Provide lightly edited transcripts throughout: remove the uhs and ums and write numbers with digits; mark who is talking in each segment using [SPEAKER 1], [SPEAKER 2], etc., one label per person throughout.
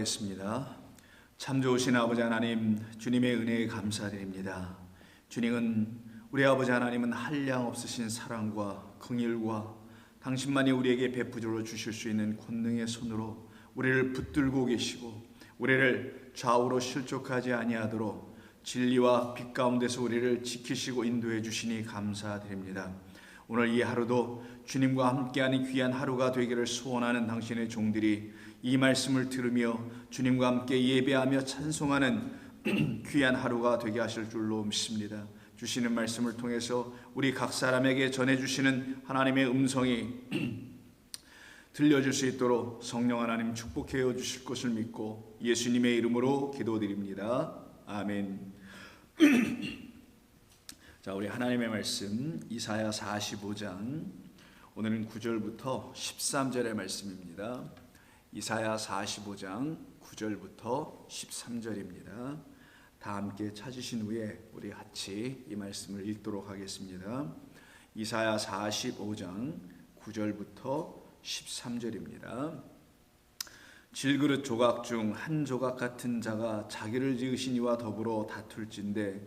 [SPEAKER 1] 기도하겠습니다. 참 좋으신 아버지 하나님, 주님의 은혜에 감사드립니다. 주님은 우리 아버지 하나님은 한량 없으신 사랑과 긍휼과 당신만이 우리에게 베풀어 주실 수 있는 권능의 손으로 우리를 붙들고 계시고 우리를 좌우로 실족하지 아니하도록 진리와 빛 가운데서 우리를 지키시고 인도해 주시니 감사드립니다. 오늘 이 하루도 주님과 함께하는 귀한 하루가 되기를 소원하는 당신의 종들이 이 말씀을 들으며 주님과 함께 예배하며 찬송하는 귀한 하루가 되게 하실 줄로 믿습니다. 주시는 말씀을 통해서 우리 각 사람에게 전해주시는 하나님의 음성이 들려줄 수 있도록 성령 하나님 축복해 주실 것을 믿고 예수님의 이름으로 기도드립니다. 아멘. 자, 우리 하나님의 말씀 이사야 45장, 오늘은 9절부터 13절의 말씀입니다. 이사야 45장 9절부터 13절입니다. 다 함께 찾으신 후에 우리 같이 이 말씀을 읽도록 하겠습니다. 이사야 45장 9절부터 13절입니다. 질그릇 조각 중 한 조각 같은 자가 자기를 지으신 이와 더불어 다툴진대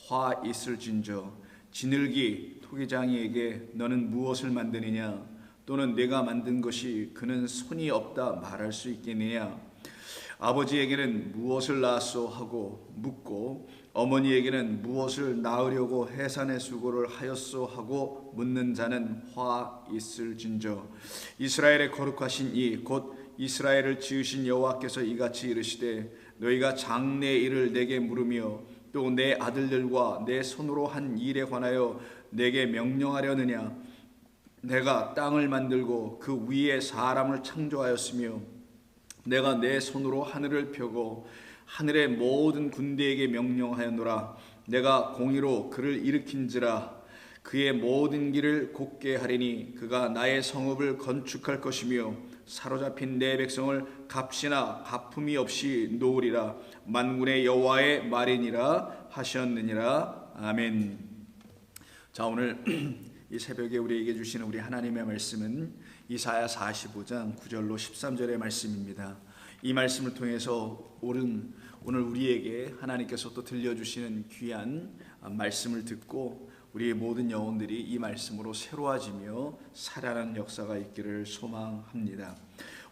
[SPEAKER 1] 화 있을진저 지늘기 토기장이에게 너는 무엇을 만드느냐, 또는 내가 만든 것이 그는 손이 없다 말할 수 있겠느냐. 아버지에게는 무엇을 낳았소 하고 묻고 어머니에게는 무엇을 낳으려고 해산의 수고를 하였소 하고 묻는 자는 화 있을진저 이스라엘의 거룩하신 이 곧 이스라엘을 지으신 여호와께서 이같이 이르시되 너희가 장래 일을 내게 물으며 또 내 아들들과 내 손으로 한 일에 관하여 내게 명령하려느냐. 내가 땅을 만들고 그 위에 사람을 창조하였으며 내가 내 손으로 하늘을 펴고 하늘의 모든 군대에게 명령하였노라. 내가 공의로 그를 일으킨지라. 그의 모든 길을 곧게 하리니 그가 나의 성읍을 건축할 것이며 사로잡힌 내 백성을 값이나 가품이 없이 놓으리라. 만군의 여호와의 말이니라 하셨느니라. 아멘. 자, 오늘 이 새벽에 우리에게 주시는 우리 하나님의 말씀은 이사야 45장 9절로 13절의 말씀입니다. 이 말씀을 통해서 오늘 우리에게 하나님께서 또 들려주시는 귀한 말씀을 듣고 우리의 모든 영혼들이 이 말씀으로 새로워지며 살아나는 역사가 있기를 소망합니다.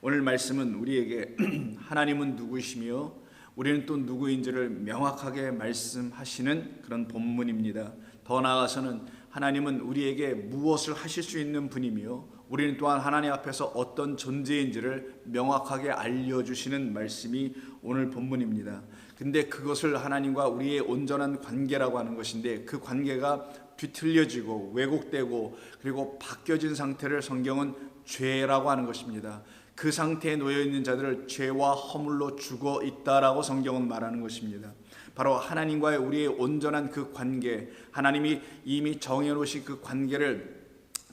[SPEAKER 1] 오늘 말씀은 우리에게 하나님은 누구이시며 우리는 또 누구인지를 명확하게 말씀하시는 그런 본문입니다. 더 나아가서는 하나님은 우리에게 무엇을 하실 수 있는 분이며 우리는 또한 하나님 앞에서 어떤 존재인지를 명확하게 알려주시는 말씀이 오늘 본문입니다. 근데 그것을 하나님과 우리의 온전한 관계라고 하는 것인데 그 관계가 뒤틀려지고 왜곡되고 그리고 바뀌어진 상태를 성경은 죄라고 하는 것입니다. 그 상태에 놓여있는 자들을 죄와 허물로 죽어 있다라고 성경은 말하는 것입니다. 바로 하나님과의 우리의 온전한 그 관계, 하나님이 이미 정해놓으신 그 관계를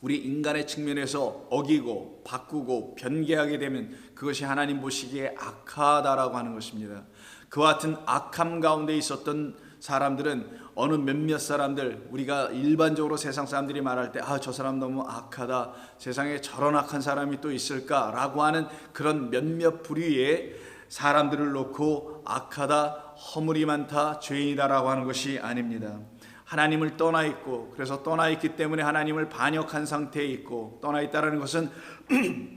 [SPEAKER 1] 우리 인간의 측면에서 어기고 바꾸고 변개하게 되면 그것이 하나님 보시기에 악하다라고 하는 것입니다. 그와 같은 악함 가운데 있었던 사람들은 어느 몇몇 사람들, 우리가 일반적으로 세상 사람들이 말할 때 저 사람 너무 악하다, 세상에 저런 악한 사람이 또 있을까라고 하는 그런 몇몇 부류의 사람들을 놓고 악하다, 허물이 많다, 죄인이다라고 하는 것이 아닙니다. 하나님을 떠나 있고, 그래서 떠나 있기 때문에 하나님을 반역한 상태에 있고, 떠나 있다는 것은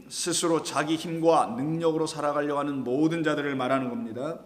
[SPEAKER 1] 스스로 자기 힘과 능력으로 살아가려고 하는 모든 자들을 말하는 겁니다.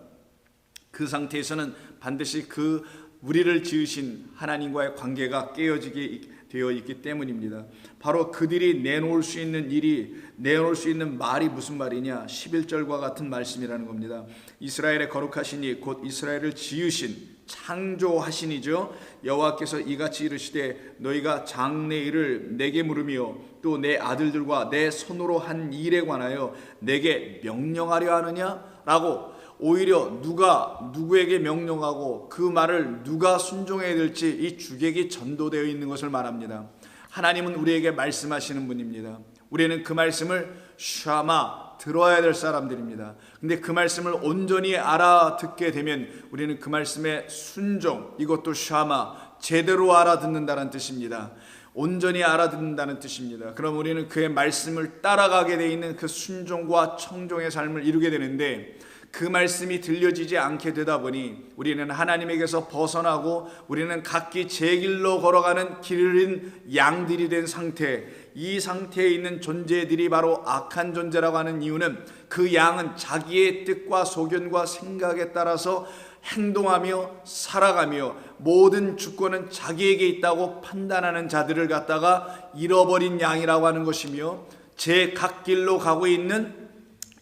[SPEAKER 1] 그 상태에서는 반드시 그 우리를 지으신 하나님과의 관계가 깨어지게 되어 있기 때문입니다. 바로 그들이 내놓을 수 있는 일이, 내놓을 수 있는 말이 무슨 말이냐, 11절과 같은 말씀이라는 겁니다. 이스라엘의 거룩하시니 곧 이스라엘을 지으신 창조하시니죠. 여호와께서 이같이 이르시되 너희가 장래 일을 내게 물으며 또 내 아들들과 내 손으로 한 일에 관하여 내게 명령하려 하느냐라고, 오히려 누가 누구에게 명령하고 그 말을 누가 순종해야 될지 이 주객이 전도되어 있는 것을 말합니다. 하나님은 우리에게 말씀하시는 분입니다. 우리는 그 말씀을 샤마, 들어야 될 사람들입니다. 근데 그 말씀을 온전히 알아듣게 되면 우리는 그 말씀의 순종, 이것도 샤마, 제대로 알아듣는다는 뜻입니다. 온전히 알아듣는다는 뜻입니다. 그럼 우리는 그의 말씀을 따라가게 돼 있는 그 순종과 청종의 삶을 이루게 되는데, 그 말씀이 들려지지 않게 되다 보니 우리는 하나님에게서 벗어나고 우리는 각기 제 길로 걸어가는 길 잃은 양들이 된 상태, 이 상태에 있는 존재들이 바로 악한 존재라고 하는 이유는 그 양은 자기의 뜻과 소견과 생각에 따라서 행동하며 살아가며 모든 주권은 자기에게 있다고 판단하는 자들을 갖다가 잃어버린 양이라고 하는 것이며 제 각 길로 가고 있는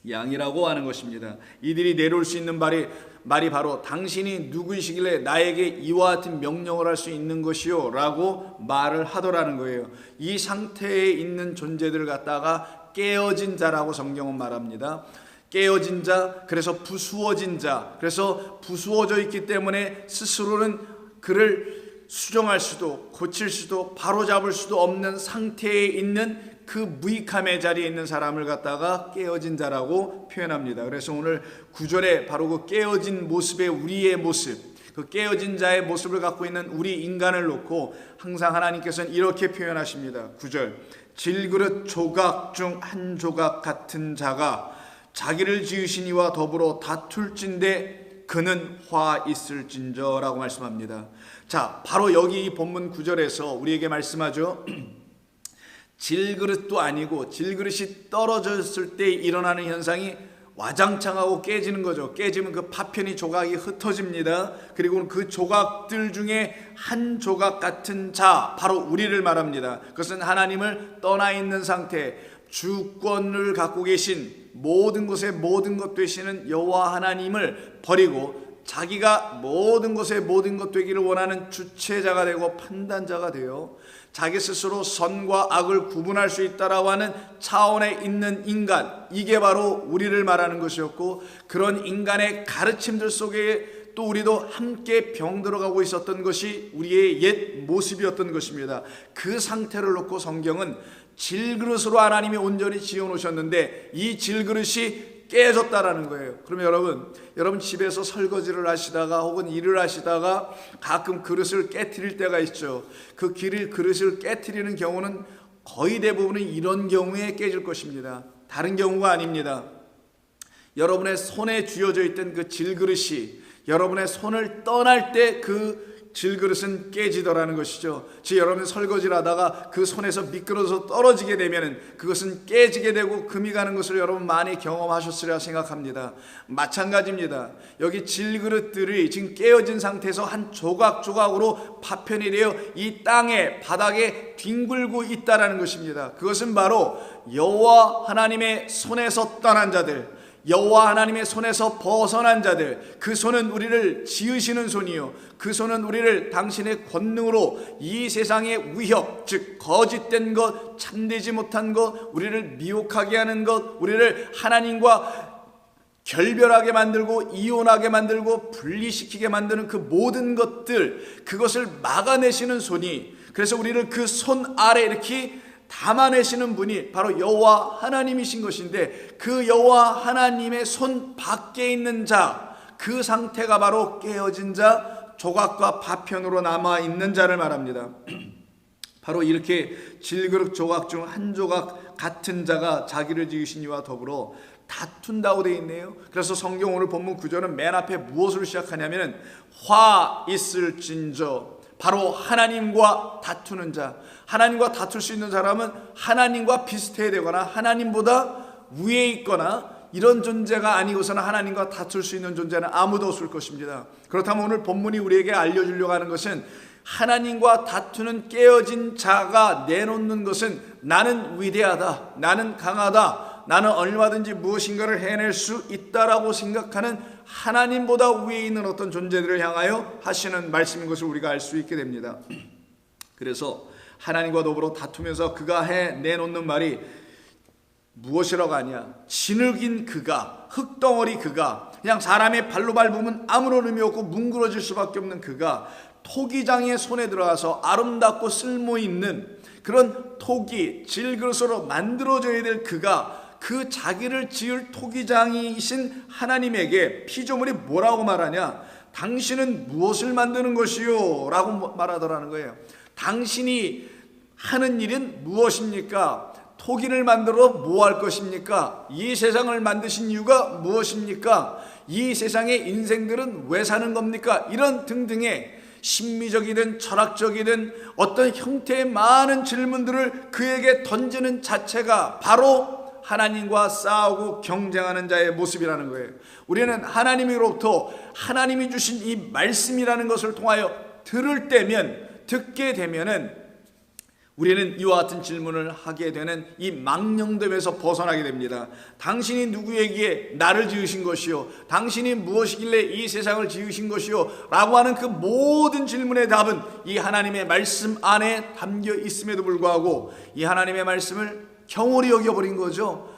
[SPEAKER 1] 양이라고 하는 것입니다. 이들이 내려올 수 있는 말이 바로 당신이 누구이시길래 나에게 이와 같은 명령을 할 수 있는 것이요 라고 말을 하더라는 거예요. 이 상태에 있는 존재들을 갖다가 깨어진 자라고 성경은 말합니다. 깨어진 자, 그래서 부수어진 자, 그래서 부수어져 있기 때문에 스스로는 그를 수정할 수도 고칠 수도 바로잡을 수도 없는 상태에 있는 그 무익함의 자리에 있는 사람을 갖다가 깨어진 자라고 표현합니다. 그래서 오늘 9절에 바로 그 깨어진 모습의 우리의 모습, 그 깨어진 자의 모습을 갖고 있는 우리 인간을 놓고 항상 하나님께서는 이렇게 표현하십니다. 9절, 질그릇 조각 중 한 조각 같은 자가 자기를 지으신 이와 더불어 다툴진대 그는 화 있을진저 라고 말씀합니다. 자, 바로 여기 이 본문 9절에서 우리에게 말씀하죠. 질그릇도 아니고 질그릇이 떨어졌을 때 일어나는 현상이 와장창하고 깨지는 거죠. 깨지면 그 파편이 조각이 흩어집니다. 그리고 그 조각들 중에 한 조각 같은 자, 바로 우리를 말합니다. 그것은 하나님을 떠나 있는 상태, 주권을 갖고 계신 모든 것의 모든 것 되시는 여호와 하나님을 버리고 자기가 모든 것의 모든 것 되기를 원하는 주체자가 되고 판단자가 되어 자기 스스로 선과 악을 구분할 수 있다라고 하는 차원에 있는 인간, 이게 바로 우리를 말하는 것이었고, 그런 인간의 가르침들 속에 또 우리도 함께 병들어가고 있었던 것이 우리의 옛 모습이었던 것입니다. 그 상태를 놓고 성경은 질그릇으로 하나님이 온전히 지어놓으셨는데 이 질그릇이 깨졌다라는 거예요. 그러면 여러분 집에서 설거지를 하시다가 혹은 일을 하시다가 가끔 그릇을 깨트릴 때가 있죠. 그 그릇을 깨트리는 경우는 거의 대부분은 이런 경우에 깨질 것입니다. 다른 경우가 아닙니다. 여러분의 손에 쥐어져 있던 그 질그릇이 여러분의 손을 떠날 때 그 질그릇은 깨지더라는 것이죠. 즉 여러분 설거지를 하다가 그 손에서 미끄러져서 떨어지게 되면 그것은 깨지게 되고 금이 가는 것을 여러분 많이 경험하셨으리라 생각합니다. 마찬가지입니다. 여기 질그릇들이 지금 깨어진 상태에서 한 조각조각으로 파편이 되어 이 땅에 바닥에 뒹굴고 있다라는 것입니다. 그것은 바로 여호와 하나님의 손에서 떠난 자들, 여호와 하나님의 손에서 벗어난 자들, 그 손은 우리를 지으시는 손이요, 그 손은 우리를 당신의 권능으로 이 세상의 위협, 즉 거짓된 것, 참되지 못한 것, 우리를 미혹하게 하는 것, 우리를 하나님과 결별하게 만들고 이혼하게 만들고 분리시키게 만드는 그 모든 것들, 그것을 막아내시는 손이, 그래서 우리를 그 손 아래 이렇게 담아내시는 분이 바로 여호와 하나님이신 것인데, 그 여호와 하나님의 손 밖에 있는 자, 그 상태가 바로 깨어진 자, 조각과 파편으로 남아있는 자를 말합니다. 바로 이렇게 질그릇 조각 중 한 조각 같은 자가 자기를 지으신 이와 더불어 다툰다고 되어 있네요. 그래서 성경 오늘 본문 9절은 맨 앞에 무엇으로 시작하냐면 화 있을진저, 바로 하나님과 다투는 자, 하나님과 다툴 수 있는 사람은 하나님과 비슷해야 되거나 하나님보다 위에 있거나 이런 존재가 아니고서는 하나님과 다툴 수 있는 존재는 아무도 없을 것입니다. 그렇다면 오늘 본문이 우리에게 알려주려고 하는 것은 하나님과 다투는 깨어진 자가 내놓는 것은 나는 위대하다, 나는 강하다, 나는 얼마든지 무엇인가를 해낼 수 있다라고 생각하는 하나님보다 위에 있는 어떤 존재들을 향하여 하시는 말씀인 것을 우리가 알 수 있게 됩니다. 그래서 하나님과 더불어 다투면서 그가 내놓는 말이 무엇이라고 하냐, 진흙인 그가, 흙덩어리 그가, 그냥 사람의 발로 밟으면 아무런 의미 없고 뭉그러질 수밖에 없는 그가 토기장의 손에 들어가서 아름답고 쓸모있는 그런 토기, 질그릇으로 만들어져야 될 그가 그 자기를 지을 토기장이신 하나님에게 피조물이 뭐라고 말하냐, 당신은 무엇을 만드는 것이요? 라고 말하더라는 거예요. 당신이 하는 일은 무엇입니까? 토기를 만들어 뭐 할 것입니까? 이 세상을 만드신 이유가 무엇입니까? 이 세상의 인생들은 왜 사는 겁니까? 이런 등등의 심미적이든 철학적이든 어떤 형태의 많은 질문들을 그에게 던지는 자체가 바로 하나님과 싸우고 경쟁하는 자의 모습이라는 거예요. 우리는 하나님으로부터 하나님이 주신 이 말씀이라는 것을 통하여 듣게 되면은 우리는 이와 같은 질문을 하게 되는 이 망령됨에서 벗어나게 됩니다. 당신이 누구에게 나를 지으신 것이요, 당신이 무엇이길래 이 세상을 지으신 것이요 라고 하는 그 모든 질문의 답은 이 하나님의 말씀 안에 담겨 있음에도 불구하고 이 하나님의 말씀을 경홀히 여겨버린 거죠.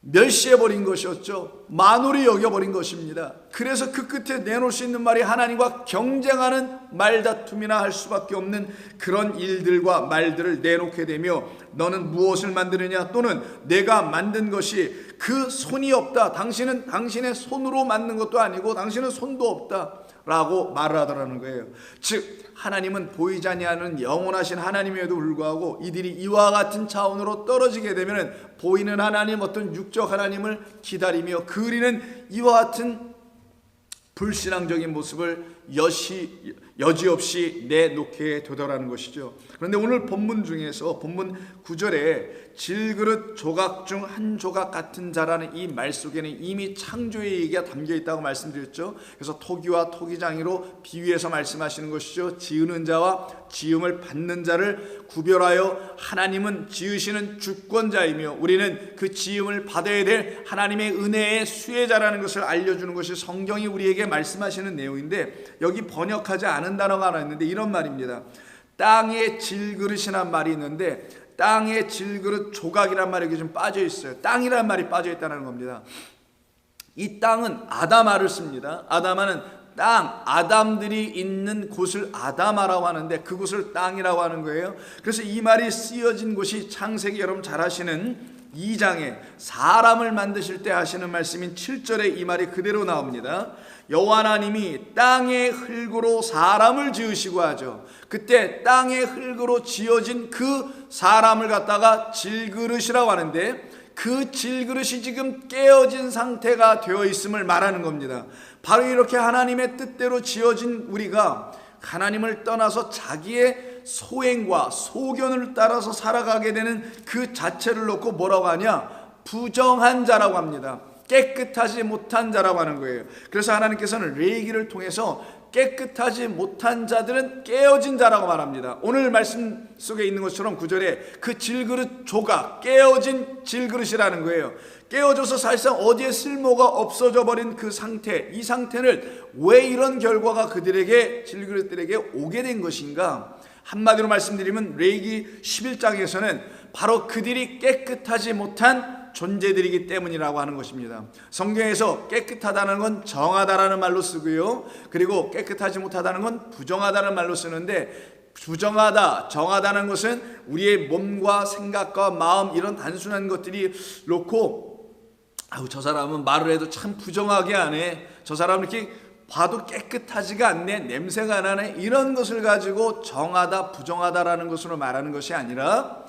[SPEAKER 1] 멸시해버린 것이었죠. 만홀히 여겨버린 것입니다. 그래서 그 끝에 내놓을 수 있는 말이 하나님과 경쟁하는 말다툼이나 할 수밖에 없는 그런 일들과 말들을 내놓게 되며, 너는 무엇을 만드느냐, 또는 내가 만든 것이 그 손이 없다, 당신은 당신의 손으로 만든 것도 아니고 당신은 손도 없다 라고 말을 하더라는 거예요. 즉 하나님은 보이지 아니하는 영원하신 하나님에도 불구하고 이들이 이와 같은 차원으로 떨어지게 되면 보이는 하나님, 어떤 육적 하나님을 기다리며 그리는 이와 같은 불신앙적인 모습을 여지없이 내놓게 되더라는 것이죠. 그런데 오늘 본문 중에서 본문 9절에 질그릇 조각 중 한 조각 같은 자라는 이 말 속에는 이미 창조의 얘기가 담겨 있다고 말씀드렸죠. 그래서 토기와 토기장이로 비유해서 말씀하시는 것이죠. 지으는 자와 지음을 받는 자를 구별하여 하나님은 지으시는 주권자이며 우리는 그 지음을 받아야 될 하나님의 은혜의 수혜자라는 것을 알려주는 것이 성경이 우리에게 말씀하시는 내용인데, 여기 번역하지 않은 단어가 하나 있는데 이런 말입니다. 땅의 질그릇이란 말이 있는데, 땅의 질그릇 조각이란 말이 여기 좀 빠져 있어요. 땅이란 말이 빠져 있다는 겁니다. 이 땅은 아담아를 씁니다. 아담아는 땅, 아담들이 있는 곳을 아담아라고 하는데 그곳을 땅이라고 하는 거예요. 그래서 이 말이 쓰여진 곳이 창세기, 여러분 잘 아시는 2장에 사람을 만드실 때 하시는 말씀인 7절에 이 말이 그대로 나옵니다. 여호와 하나님이 땅의 흙으로 사람을 지으시고 하죠. 그때 땅의 흙으로 지어진 그 사람을 갖다가 질그릇이라고 하는데, 그 질그릇이 지금 깨어진 상태가 되어 있음을 말하는 겁니다. 바로 이렇게 하나님의 뜻대로 지어진 우리가 하나님을 떠나서 자기의 소행과 소견을 따라서 살아가게 되는 그 자체를 놓고 뭐라고 하냐? 부정한 자라고 합니다. 깨끗하지 못한 자라고 하는 거예요. 그래서 하나님께서는 레위기를 통해서 깨끗하지 못한 자들은 깨어진 자라고 말합니다. 오늘 말씀 속에 있는 것처럼 9절에 그 질그릇 조각, 깨어진 질그릇이라는 거예요. 깨어져서 사실상 어디에 쓸모가 없어져 버린 그 상태, 이 상태를 왜 이런 결과가 그들에게, 질그릇들에게 오게 된 것인가? 한마디로 말씀드리면 레위기 11장에서는 바로 그들이 깨끗하지 못한 존재들이기 때문이라고 하는 것입니다. 성경에서 깨끗하다는 건 정하다라는 말로 쓰고요, 그리고 깨끗하지 못하다는 건 부정하다는 말로 쓰는데, 부정하다, 정하다는 것은 우리의 몸과 생각과 마음, 이런 단순한 것들이 놓고 저 사람은 말을 해도 참 부정하게 하네, 저 사람은 이렇게 봐도 깨끗하지가 않네, 냄새가 나네, 이런 것을 가지고 정하다, 부정하다라는 것으로 말하는 것이 아니라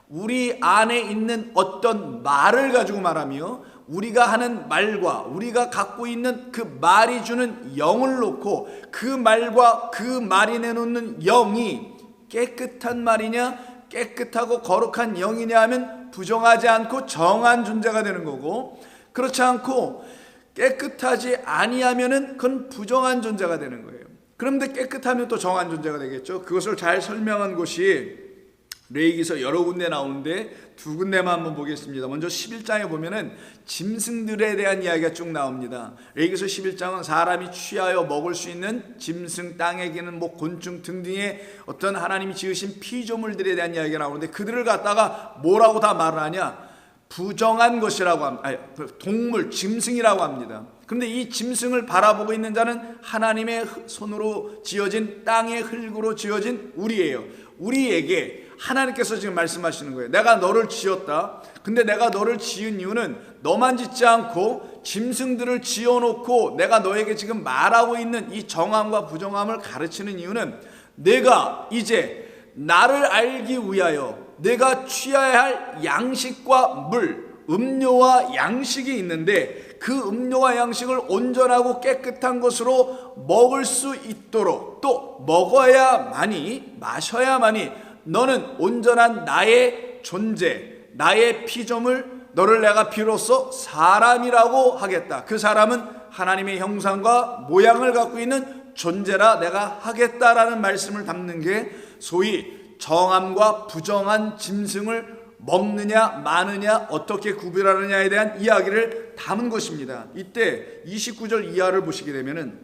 [SPEAKER 1] 우리 안에 있는 어떤 말을 가지고 말하며 우리가 하는 말과 우리가 갖고 있는 그 말이 주는 영을 놓고 그 말과 그 말이 내놓는 영이 깨끗한 말이냐, 깨끗하고 거룩한 영이냐 하면 부정하지 않고 정한 존재가 되는 거고, 그렇지 않고 깨끗하지 아니하면은 그건 부정한 존재가 되는 거예요. 그런데 깨끗하면 또 정한 존재가 되겠죠. 그것을 잘 설명한 곳이 레위기서 여러 군데 나오는데 두 군데만 한번 보겠습니다. 먼저 11장에 보면은 짐승들에 대한 이야기가 쭉 나옵니다. 레위기서 11장은 사람이 취하여 먹을 수 있는 짐승, 땅에 기는 곤충 등등의 어떤 하나님이 지으신 피조물들에 대한 이야기가 나오는데, 그들을 갖다가 뭐라고 다 말을 하냐? 부정한 것이라고 합니다. 동물, 짐승이라고 합니다. 그런데 이 짐승을 바라보고 있는 자는 하나님의 손으로 지어진, 땅의 흙으로 지어진 우리예요. 우리에게 하나님께서 지금 말씀하시는 거예요. 내가 너를 지었다. 근데 내가 너를 지은 이유는 너만 짓지 않고 짐승들을 지어놓고 내가 너에게 지금 말하고 있는 이 정함과 부정함을 가르치는 이유는 내가 이제 나를 알기 위하여 내가 취해야 할 양식과 물, 음료와 양식이 있는데 그 음료와 양식을 온전하고 깨끗한 것으로 먹을 수 있도록, 또 먹어야만이, 마셔야만이 너는 온전한 나의 존재, 나의 피조물, 너를 내가 비로소 사람이라고 하겠다. 그 사람은 하나님의 형상과 모양을 갖고 있는 존재라 내가 하겠다라는 말씀을 담는 게 소위 정함과 부정한 짐승을 먹느냐 마느냐 어떻게 구별하느냐에 대한 이야기를 담은 것입니다. 이때 29절 이하를 보시게 되면은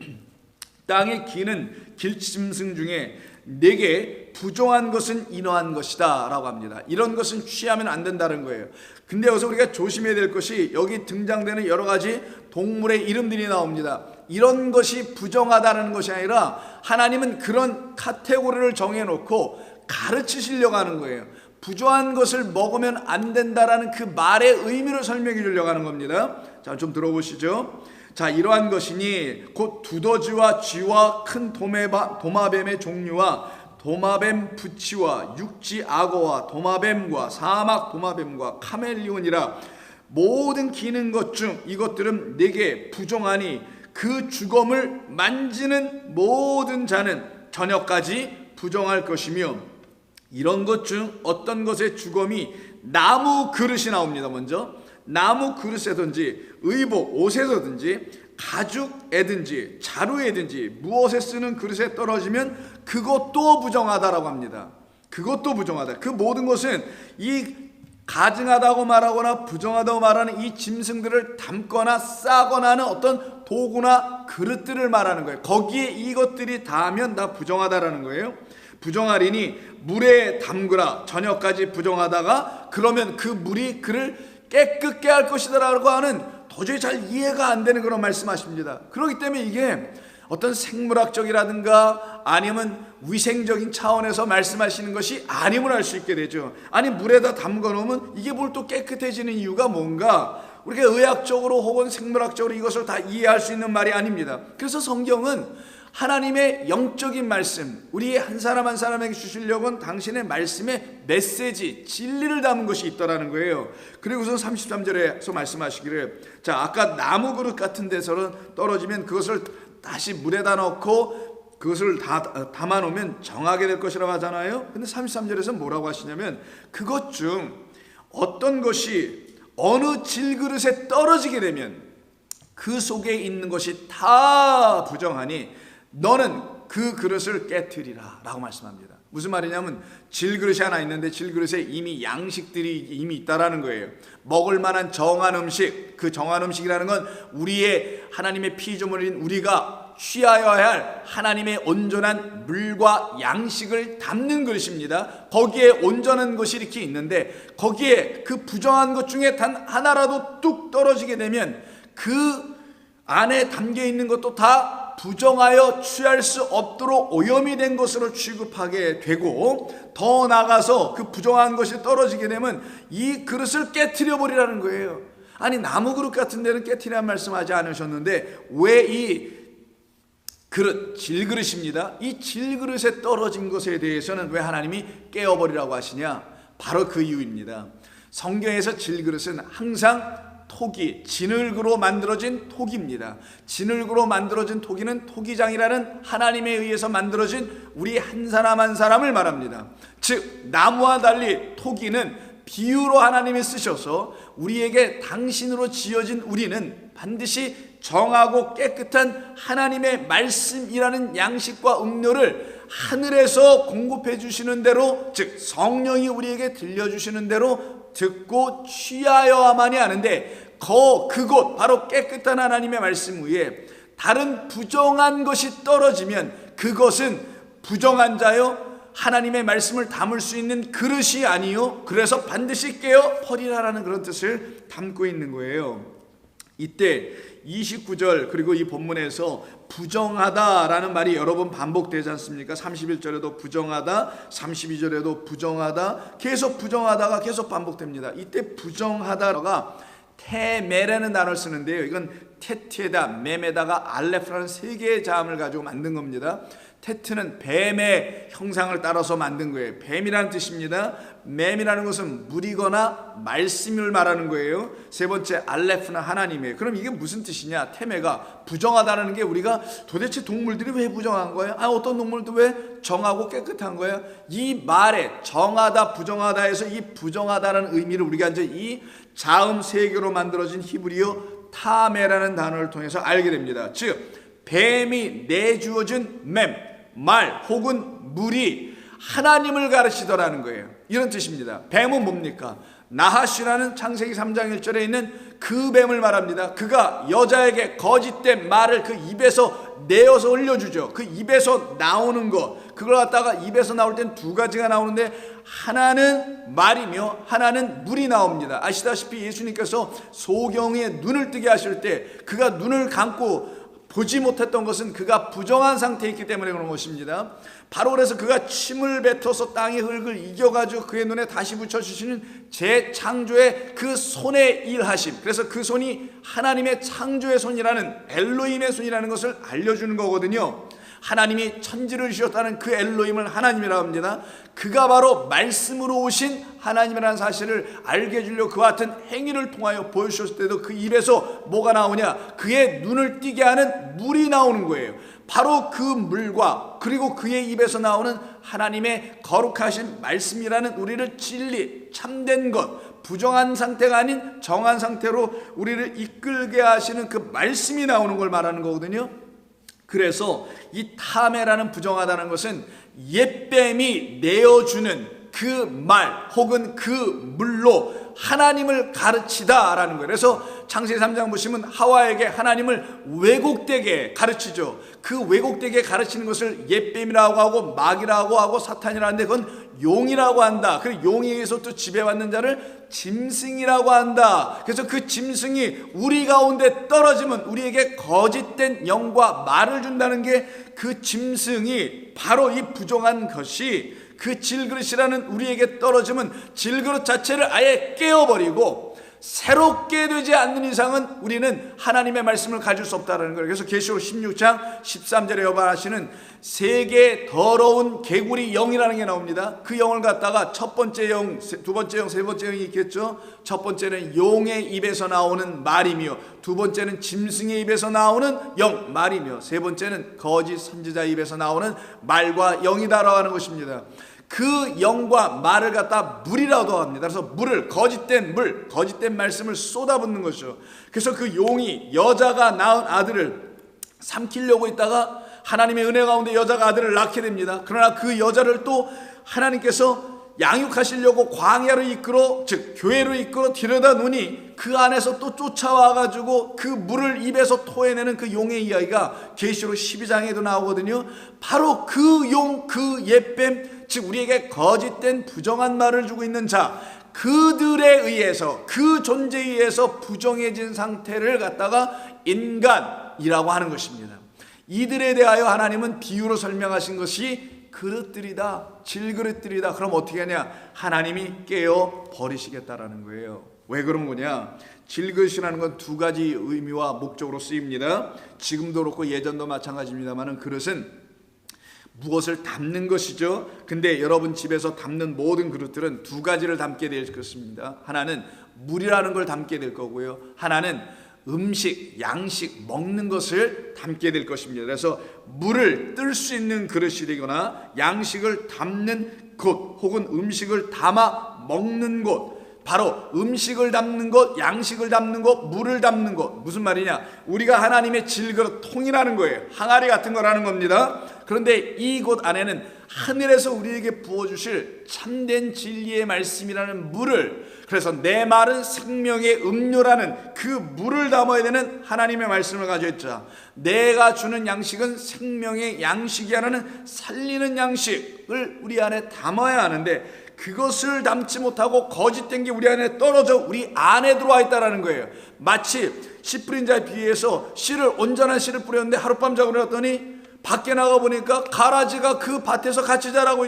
[SPEAKER 1] 땅에 기는 길짐승 중에 내게 부정한 것은 인어한 것이다 라고 합니다. 이런 것은 취하면 안 된다는 거예요. 근데 여기서 우리가 조심해야 될 것이 여기 등장되는 여러 가지 동물의 이름들이 나옵니다. 이런 것이 부정하다는 것이 아니라 하나님은 그런 카테고리를 정해놓고 가르치시려고 하는 거예요. 부정한 것을 먹으면 안 된다라는 그 말의 의미를 설명해 주려고 하는 겁니다. 자, 좀 들어보시죠. 자, 이러한 것이니 곧 두더지와 쥐와 큰 도마뱀의 종류와 도마뱀 부치와 육지 악어와 도마뱀과 사막 도마뱀과 카멜리온이라 모든 기는 것 중 이것들은 내게 부정하니 그 주검을 만지는 모든 자는 저녁까지 부정할 것이며, 이런 것 중 어떤 것의 주검이 나무 그릇이 나옵니다. 먼저 나무 그릇에든지 의복 옷에서든지 가죽에든지 자루에든지 무엇에 쓰는 그릇에 떨어지면 그것도 부정하다라고 합니다. 그것도 부정하다. 그 모든 것은 이 가증하다고 말하거나 부정하다고 말하는 이 짐승들을 담거나 싸거나 하는 어떤 도구나 그릇들을 말하는 거예요. 거기에 이것들이 닿으면 다 부정하다라는 거예요. 부정하리니 물에 담그라. 저녁까지 부정하다가 그러면 그 물이 그를 깨끗게 할 것이다라고 하는 도저히 잘 이해가 안 되는 그런 말씀하십니다. 그렇기 때문에 이게 어떤 생물학적이라든가 아니면 위생적인 차원에서 말씀하시는 것이 아님을 알 수 있게 되죠. 아니 물에다 담궈 놓으면 이게 뭘 또 깨끗해지는 이유가 뭔가, 우리가 의학적으로 혹은 생물학적으로 이것을 다 이해할 수 있는 말이 아닙니다. 그래서 성경은 하나님의 영적인 말씀, 우리 한 사람 한 사람에게 주시려고는 당신의 말씀의 메시지, 진리를 담은 것이 있다라는 거예요. 그리고서 33절에서 말씀하시기를, 자, 아까 나무 그릇 같은 데서는 떨어지면 그것을 다시 물에다 넣고 그것을 다 담아 놓으면 정하게 될 것이라고 하잖아요. 근데 33절에서 뭐라고 하시냐면, 그것 중 어떤 것이 어느 질그릇에 떨어지게 되면 그 속에 있는 것이 다 부정하니 너는 그 그릇을 깨트리라 라고 말씀합니다. 무슨 말이냐면 질그릇이 하나 있는데 질그릇에 이미 양식들이 이미 있다라는 거예요. 먹을 만한 정한 음식, 그 정한 음식이라는 건 우리의 하나님의 피조물인 우리가 취하여야 할 하나님의 온전한 물과 양식을 담는 그릇입니다. 거기에 온전한 것이 이렇게 있는데 거기에 그 부정한 것 중에 단 하나라도 뚝 떨어지게 되면 그 안에 담겨 있는 것도 다 부정하여 취할 수 없도록 오염이 된 것으로 취급하게 되고, 더 나아가서 그 부정한 것이 떨어지게 되면 이 그릇을 깨트려 버리라는 거예요. 아니 나무 그릇 같은 데는 깨트리란 말씀하지 않으셨는데 왜 이 그릇, 질그릇입니다. 이 질그릇에 떨어진 것에 대해서는 왜 하나님이 깨어버리라고 하시냐? 바로 그 이유입니다. 성경에서 질그릇은 항상 토기, 진흙으로 만들어진 토기입니다. 진흙으로 만들어진 토기는 토기장이라는 하나님에 의해서 만들어진 우리 한 사람 한 사람을 말합니다. 즉 나무와 달리 토기는 비유로 하나님이 쓰셔서 우리에게 당신으로 지어진 우리는 반드시 정하고 깨끗한 하나님의 말씀이라는 양식과 음료를 하늘에서 공급해 주시는 대로, 즉 성령이 우리에게 들려주시는 대로 듣고 취하여야만이 하는데, 그곳 바로 깨끗한 하나님의 말씀 위에 다른 부정한 것이 떨어지면 그것은 부정한 자요 하나님의 말씀을 담을 수 있는 그릇이 아니요, 그래서 반드시 깨어 버리라라는 그런 뜻을 담고 있는 거예요. 이때 29절 그리고 이 본문에서 부정하다라는 말이 여러 번 반복되지 않습니까? 31절에도 부정하다, 32절에도 부정하다, 계속 부정하다가 계속 반복됩니다. 이때 부정하다가 테메라는 단어를 쓰는데요, 이건 테티에다 mem에다가 알레프라는 세 개의 자음을 가지고 만든 겁니다. 테트는 뱀의 형상을 따라서 만든 거예요. 뱀이라는 뜻입니다. 맴이라는 것은 물이거나 말씀을 말하는 거예요. 세 번째 알레프는 하나님이에요. 그럼 이게 무슨 뜻이냐? 테메가 부정하다는 게 우리가 도대체 동물들이 왜 부정한 거예요? 어떤 동물도 왜 정하고 깨끗한 거예요? 이 말에 정하다 부정하다 해서 이 부정하다는 의미를 우리가 이제 이 자음 세 개로 만들어진 히브리어 타메라는 단어를 통해서 알게 됩니다. 즉 뱀이 내주어진 맴, 말 혹은 물이 하나님을 가르치더라는 거예요. 이런 뜻입니다. 뱀은 뭡니까? 나하시라는 창세기 3장 1절에 있는 그 뱀을 말합니다. 그가 여자에게 거짓된 말을 그 입에서 내어서 흘려주죠. 그 입에서 나오는 것, 그걸 갖다가 입에서 나올 땐 두 가지가 나오는데 하나는 말이며 하나는 물이 나옵니다. 아시다시피 예수님께서 소경의 눈을 뜨게 하실 때 그가 눈을 감고 보지 못했던 것은 그가 부정한 상태에 있기 때문에 그런 것입니다. 바로 그래서 그가 침을 뱉어서 땅의 흙을 이겨가지고 그의 눈에 다시 붙여주시는 재창조의 그 손의 일하심, 그래서 그 손이 하나님의 창조의 손이라는 엘로힘의 손이라는 것을 알려주는 거거든요. 하나님이 천지를 주셨다는 그 엘로힘을 하나님이라고 합니다. 그가 바로 말씀으로 오신 하나님이라는 사실을 알게 해주려고 그와 같은 행위를 통하여 보여주셨을 때도 그 입에서 뭐가 나오냐? 그의 눈을 띄게 하는 물이 나오는 거예요. 바로 그 물과 그리고 그의 입에서 나오는 하나님의 거룩하신 말씀이라는 우리를 진리, 참된 것, 부정한 상태가 아닌 정한 상태로 우리를 이끌게 하시는 그 말씀이 나오는 걸 말하는 거거든요. 그래서 이 타메라는 부정하다는 것은 옛뱀이 내어주는 그 말 혹은 그 물로 하나님을 가르치다라는 거예요. 그래서 창세기 3장 보시면 하와에게 하나님을 왜곡되게 가르치죠. 그 왜곡되게 가르치는 것을 옛뱀이라고 하고 마귀라고 하고 사탄이라고 하는데 그건 용이라고 한다. 그리고 용에 의해서 또 지배받는 자를 짐승이라고 한다. 그래서 그 짐승이 우리 가운데 떨어지면 우리에게 거짓된 영과 말을 준다는 게 그 짐승이 바로 이 부정한 것이 그 질그릇이라는 우리에게 떨어지면 질그릇 자체를 아예 깨어버리고 새롭게 되지 않는 이상은 우리는 하나님의 말씀을 가질 수 없다는 거예요. 그래서 계시록 16장 13절에 여발하시는 세계 더러운 개구리 영이라는 게 나옵니다. 그 영을 갖다가 첫 번째 영, 두 번째 영, 세 번째 영이 있겠죠. 첫 번째는 용의 입에서 나오는 말이며, 두 번째는 짐승의 입에서 나오는 영, 말이며, 세 번째는 거짓 선지자의 입에서 나오는 말과 영이다라고 하는 것입니다. 그 영과 말을 갖다 물이라고 합니다. 그래서 물을, 거짓된 물, 거짓된 말씀을 쏟아붓는 것이죠. 그래서 그 용이 여자가 낳은 아들을 삼키려고 있다가 하나님의 은혜 가운데 여자가 아들을 낳게 됩니다. 그러나 그 여자를 또 하나님께서 양육하시려고 광야로 이끌어, 즉 교회로 이끌어 들여다 놓으니 그 안에서 또 쫓아와가지고 그 물을 입에서 토해내는 그 용의 이야기가 계시록 12장에도 나오거든요. 바로 그 용, 그 옛뱀, 즉 우리에게 거짓된 부정한 말을 주고 있는 자, 그들에 의해서, 그 존재에 의해서 부정해진 상태를 갖다가 인간이라고 하는 것입니다. 이들에 대하여 하나님은 비유로 설명하신 것이 그릇들이다, 질그릇들이다. 그럼 어떻게 하냐? 하나님이 깨어 버리시겠다라는 거예요. 왜 그런 거냐? 질그릇이라는 건 두 가지 의미와 목적으로 쓰입니다. 지금도 그렇고 예전도 마찬가지입니다만 그릇은 무엇을 담는 것이죠. 근데 여러분 집에서 담는 모든 그릇들은 두 가지를 담게 될 것입니다. 하나는 물이라는 걸 담게 될 거고요. 하나는 음식, 양식, 먹는 것을 담게 될 것입니다. 그래서 물을 뜰 수 있는 그릇이 되거나 양식을 담는 곳 혹은 음식을 담아 먹는 곳, 바로 음식을 담는 것, 양식을 담는 것, 물을 담는 것. 무슨 말이냐? 우리가 하나님의 질그릇 통이라는 거예요. 항아리 같은 거라는 겁니다. 그런데 이곳 안에는 하늘에서 우리에게 부어주실 참된 진리의 말씀이라는 물을, 그래서 내 말은 생명의 음료라는 그 물을 담아야 되는 하나님의 말씀을 가지고 있죠. 내가 주는 양식은 생명의 양식이라는 살리는 양식을 우리 안에 담아야 하는데 그것을 담지 못하고 거짓된 게 우리 안에 떨어져 우리 안에 들어와 있다는 거예요. 마치 씨 뿌린 자에 비해서 씨를, 온전한 씨를 뿌렸는데 하룻밤 자고 일어났더니 밖에 나가 보니까 가라지가 그 밭에서 같이 자라고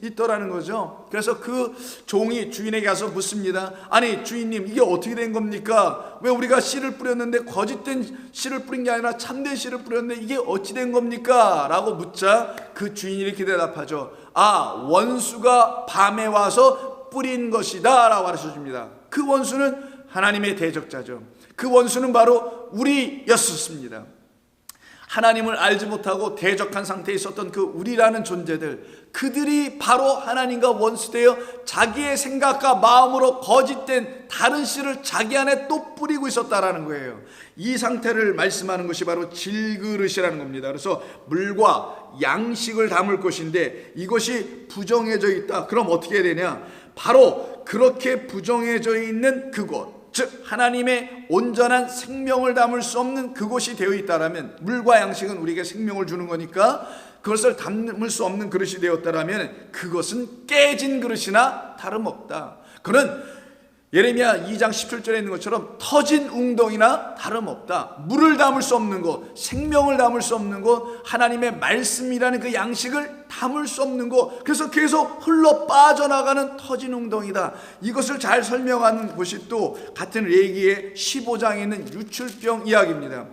[SPEAKER 1] 있더라는 거죠. 그래서 그 종이 주인에게 가서 묻습니다. 아니 주인님, 이게 어떻게 된 겁니까? 왜 우리가 씨를 뿌렸는데 거짓된 씨를 뿌린 게 아니라 참된 씨를 뿌렸는데 이게 어찌 된 겁니까? 라고 묻자 그 주인이 이렇게 대답하죠. 아, 원수가 밤에 와서 뿌린 것이다 라고 가르쳐 줍니다. 그 원수는 하나님의 대적자죠. 그 원수는 바로 우리였었습니다. 하나님을 알지 못하고 대적한 상태에 있었던 그 우리라는 존재들, 그들이 바로 하나님과 원수되어 자기의 생각과 마음으로 거짓된 다른 씨를 자기 안에 또 뿌리고 있었다라는 거예요. 이 상태를 말씀하는 것이 바로 질그릇이라는 겁니다. 그래서 물과 양식을 담을 것인데 이것이 부정해져 있다. 그럼 어떻게 해야 되냐? 바로 그렇게 부정해져 있는 그곳, 즉 하나님의 온전한 생명을 담을 수 없는 그곳이 되어 있다라면, 물과 양식은 우리에게 생명을 주는 거니까 그것을 담을 수 없는 그릇이 되었다라면 그것은 깨진 그릇이나 다름없다. 그는 예레미야 2장 17절에 있는 것처럼 터진 웅덩이나 다름없다. 물을 담을 수 없는 곳, 생명을 담을 수 없는 곳, 하나님의 말씀이라는 그 양식을 담을 수 없는 곳, 그래서 계속 흘러 빠져나가는 터진 웅덩이다. 이것을 잘 설명하는 곳이 또 같은 레위기의 15장에 있는 유출병 이야기입니다.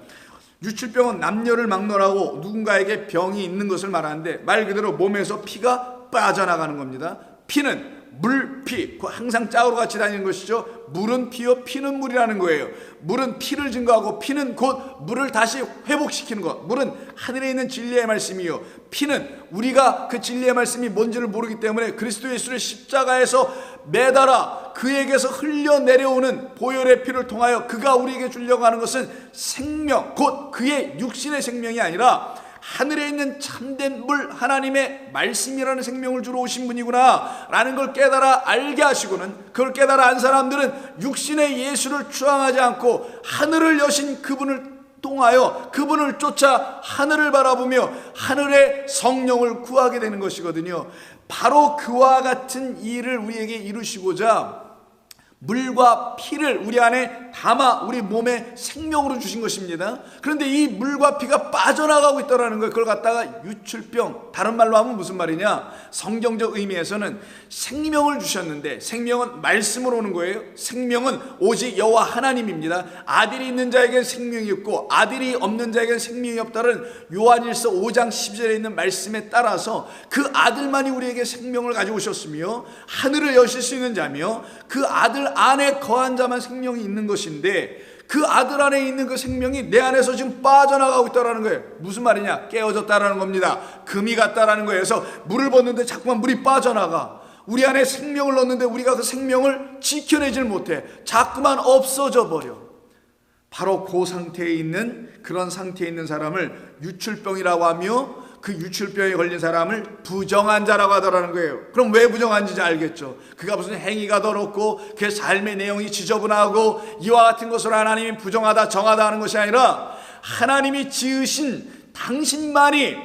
[SPEAKER 1] 유출병은 남녀를 막론하고 누군가에게 병이 있는 것을 말하는데 말 그대로 몸에서 피가 빠져나가는 겁니다. 피는 물피, 항상 짝으로 같이 다니는 것이죠. 물은 피요 피는 물이라는 거예요. 물은 피를 증거하고 피는 곧 물을 다시 회복시키는 것. 물은 하늘에 있는 진리의 말씀이요, 피는 우리가 그 진리의 말씀이 뭔지를 모르기 때문에 그리스도 예수를 십자가에서 매달아 그에게서 흘려내려오는 보혈의 피를 통하여 그가 우리에게 주려고 하는 것은 생명, 곧 그의 육신의 생명이 아니라 하늘에 있는 참된 물, 하나님의 말씀이라는 생명을 주러 오신 분이구나 라는 걸 깨달아 알게 하시고는, 그걸 깨달아 안 사람들은 육신의 예수를 추앙하지 않고 하늘을 여신 그분을 통하여 그분을 쫓아 하늘을 바라보며 하늘의 성령을 구하게 되는 것이거든요. 바로 그와 같은 일을 우리에게 이루시고자 물과 피를 우리 안에 담아 우리 몸에 생명으로 주신 것입니다. 그런데 이 물과 피가 빠져나가고 있다는 거예요. 그걸 갖다가 유출병, 다른 말로 하면 무슨 말이냐, 성경적 의미에서는 생명을 주셨는데 생명은 말씀으로 오는 거예요. 생명은 오직 여호와 하나님입니다. 아들이 있는 자에겐 생명이 있고 아들이 없는 자에겐 생명이 없다는 요한일서 5장 10절에 있는 말씀에 따라서 그 아들만이 우리에게 생명을 가지고 오셨으며 하늘을 여실 수 있는 자며 그 아들 안에 거한 자만 생명이 있는 것인데, 그 아들 안에 있는 그 생명이 내 안에서 지금 빠져나가고 있다는 거예요. 무슨 말이냐? 깨어졌다라는 겁니다. 금이 갔다라는 거예요. 그래서 물을 붓는데 자꾸만 물이 빠져나가. 우리 안에 생명을 넣었는데 우리가 그 생명을 지켜내질 못해. 자꾸만 없어져 버려. 바로 그 상태에 있는, 그런 상태에 있는 사람을 유출병이라고 하며, 그 유출병에 걸린 사람을 부정한 자라고 하더라는 거예요. 그럼 왜 부정한지 알겠죠. 그가 무슨 행위가 더럽고 그 삶의 내용이 지저분하고 이와 같은 것으로 하나님이 부정하다 정하다 하는 것이 아니라, 하나님이 지으신 당신만이,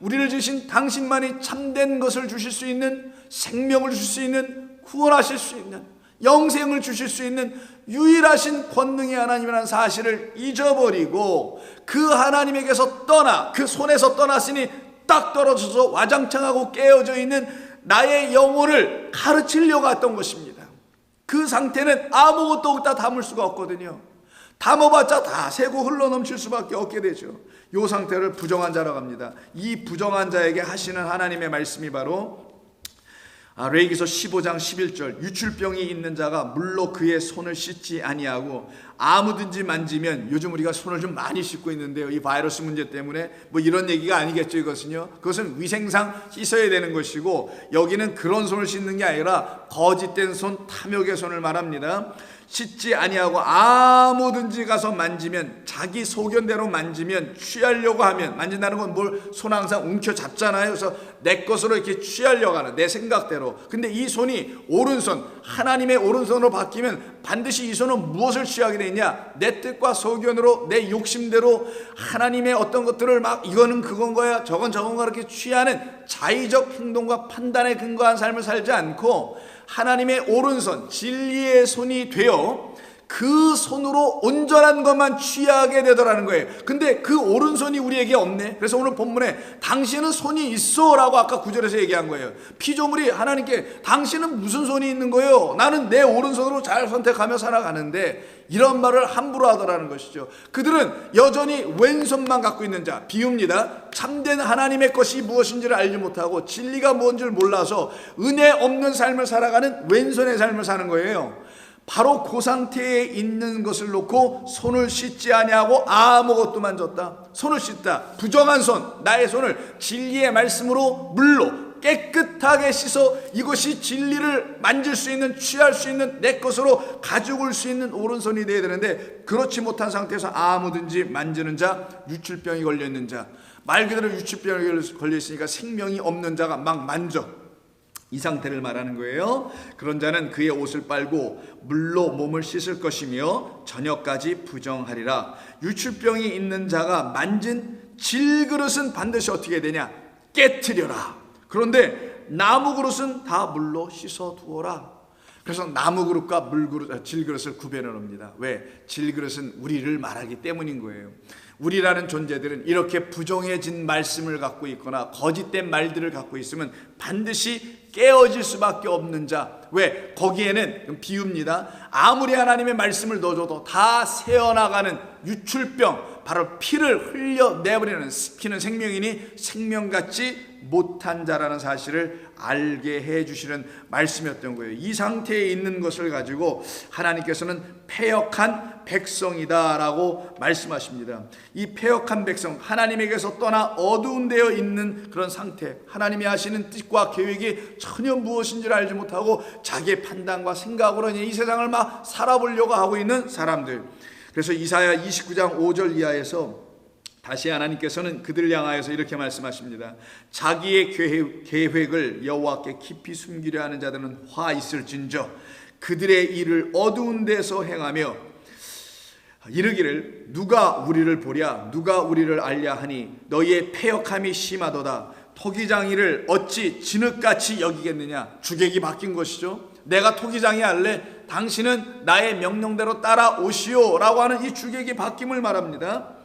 [SPEAKER 1] 우리를 지으신 당신만이 참된 것을 주실 수 있는, 생명을 주실 수 있는, 구원하실 수 있는, 영생을 주실 수 있는 유일하신 권능의 하나님이라는 사실을 잊어버리고 그 하나님에게서 떠나, 그 손에서 떠났으니 딱 떨어져서 와장창하고 깨어져 있는 나의 영혼을 가르치려고 했던 것입니다. 그 상태는 아무것도 다 담을 수가 없거든요. 담아봤자 다 새고 흘러넘칠 수밖에 없게 되죠. 이 상태를 부정한 자라고 합니다. 이 부정한 자에게 하시는 하나님의 말씀이 바로 레위기서 15장 11절, 유출병이 있는 자가 물로 그의 손을 씻지 아니하고 아무든지 만지면, 요즘 우리가 손을 좀 많이 씻고 있는데요, 이 바이러스 문제 때문에 뭐 이런 얘기가 아니겠죠. 이것은요, 그것은 위생상 씻어야 되는 것이고, 여기는 그런 손을 씻는 게 아니라 거짓된 손, 탐욕의 손을 말합니다. 씻지 아니하고 아무든지 가서 만지면, 자기 소견대로 만지면, 취하려고 하면, 만진다는 건 뭘 손 항상 움켜잡잖아요. 그래서 내 것으로 이렇게 취하려고 하는, 내 생각대로. 근데 이 손이 오른손, 하나님의 오른손으로 바뀌면 반드시 이 손은 무엇을 취하게 되냐, 내 뜻과 소견으로, 내 욕심대로 하나님의 어떤 것들을 막 이거는 그건 거야, 저건 저건 거야 이렇게 취하는 자의적 행동과 판단에 근거한 삶을 살지 않고 하나님의 오른손, 진리의 손이 되어 그 손으로 온전한 것만 취하게 되더라는 거예요. 근데 그 오른손이 우리에게 없네. 그래서 오늘 본문에 당신은 손이 있어 라고 아까 9절에서 얘기한 거예요. 피조물이 하나님께 당신은 무슨 손이 있는 거예요? 나는 내 오른손으로 잘 선택하며 살아가는데, 이런 말을 함부로 하더라는 것이죠. 그들은 여전히 왼손만 갖고 있는 자, 비유입니다. 참된 하나님의 것이 무엇인지를 알지 못하고 진리가 무엇인지를 몰라서 은혜 없는 삶을 살아가는 왼손의 삶을 사는 거예요. 바로 그 상태에 있는 것을 놓고 손을 씻지 아니하고 아무것도 만졌다. 손을 씻다. 부정한 손, 나의 손을 진리의 말씀으로 물로 깨끗하게 씻어 이것이 진리를 만질 수 있는, 취할 수 있는, 내 것으로 가지고 올 수 있는 오른손이 되어야 되는데, 그렇지 못한 상태에서 아무든지 만지는 자, 유출병이 걸려있는 자, 말 그대로 유출병이 걸려있으니까 생명이 없는 자가 막 만져. 이 상태를 말하는 거예요. 그런 자는 그의 옷을 빨고 물로 몸을 씻을 것이며 저녁까지 부정하리라. 유출병이 있는 자가 만진 질그릇은 반드시 어떻게 되냐? 깨트려라. 그런데 나무 그릇은 다 물로 씻어 두어라. 그래서 나무 그릇과 물그릇, 질그릇을 구별해 놓습니다. 왜? 질그릇은 우리를 말하기 때문인 거예요. 우리라는 존재들은 이렇게 부정해진 말씀을 갖고 있거나 거짓된 말들을 갖고 있으면 반드시 깨어질 수밖에 없는 자. 왜? 거기에는 비유입니다. 아무리 하나님의 말씀을 넣어줘도 다 새어나가는 유출병, 바로 피를 흘려내버리는, 피는 생명이니 생명같지 못한 자라는 사실을 알게 해주시는 말씀이었던 거예요. 이 상태에 있는 것을 가지고 하나님께서는 패역한 백성이다 라고 말씀하십니다. 이 패역한 백성, 하나님에게서 떠나 어두운 데어 있는 그런 상태, 하나님이 하시는 뜻과 계획이 전혀 무엇인지를 알지 못하고 자기의 판단과 생각으로 이 세상을 막 살아보려고 하고 있는 사람들. 그래서 이사야 29장 5절 이하에서 다시 하나님께서는 그들을 향하여서 이렇게 말씀하십니다. 자기의 계획을 여호와께 깊이 숨기려 하는 자들은 화 있을진저 그들의 일을 어두운 데서 행하며 이르기를 누가 우리를 보랴 누가 우리를 알랴 하니 너희의 패역함이 심하도다. 토기장이를 어찌 진흙같이 여기겠느냐. 주객이 바뀐 것이죠. 내가 토기장이 할래, 당신은 나의 명령대로 따라오시오 라고 하는 이 주객이 바뀜을 말합니다.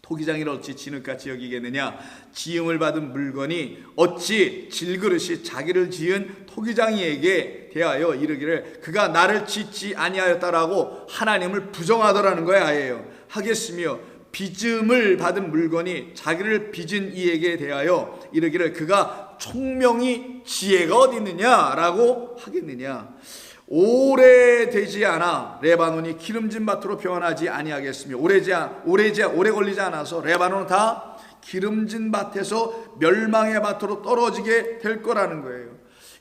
[SPEAKER 1] 토기장이를 어찌 진흙같이 여기겠느냐. 지음을 받은 물건이 어찌 질그릇이 자기를 지은 토기장이에게 대하여 이르기를 그가 나를 짓지 아니하였다라고 하나님을 부정하더라는 거야. 아예요. 하겠으며 빚음을 받은 물건이 자기를 빚은 이에게 대하여 이르기를 그가 총명이 지혜가 어디 있느냐라고 하겠느냐. 오래되지 않아 레바논이 기름진 밭으로 변하지 아니하겠으며 오래 걸리지 않아서 레바논은 다 기름진 밭에서 멸망의 밭으로 떨어지게 될 거라는 거예요.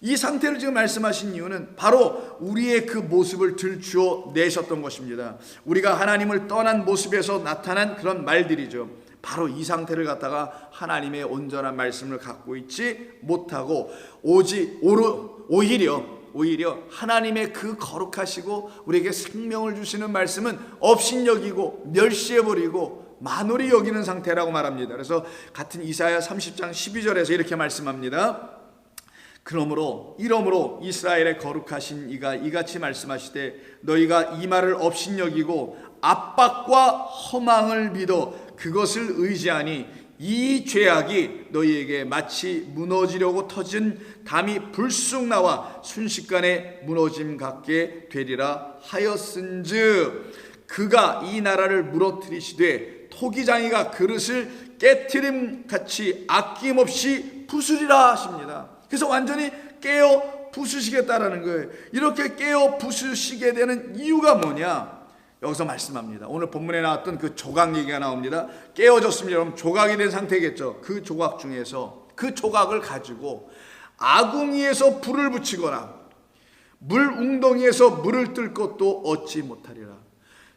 [SPEAKER 1] 이 상태를 지금 말씀하신 이유는 바로 우리의 그 모습을 들추어 내셨던 것입니다. 우리가 하나님을 떠난 모습에서 나타난 그런 말들이죠. 바로 이 상태를 갖다가 하나님의 온전한 말씀을 갖고 있지 못하고 오히려 하나님의 그 거룩하시고 우리에게 생명을 주시는 말씀은 업신여기고 멸시해버리고 만홀히 여기는 상태라고 말합니다. 그래서 같은 이사야 30장 12절에서 이렇게 말씀합니다. 이러므로 이스라엘의 거룩하신 이가 이같이 말씀하시되 너희가 이 말을 업신여기고 압박과 허망을 믿어 그것을 의지하니 이 죄악이 너희에게 마치 무너지려고 터진 담이 불쑥 나와 순식간에 무너짐 같게 되리라 하였은즉 그가 이 나라를 무너뜨리시되 토기장이가 그릇을 깨트림같이 아낌없이 부수리라 하십니다. 그래서 완전히 깨어 부수시겠다라는 거예요. 이렇게 깨어 부수시게 되는 이유가 뭐냐? 여기서 말씀합니다. 오늘 본문에 나왔던 그 조각 얘기가 나옵니다. 깨어졌습니다. 여러분 조각이 된 상태겠죠. 그 조각 중에서 그 조각을 가지고 아궁이에서 불을 붙이거나 물 웅덩이에서 물을 뜰 것도 얻지 못하리라.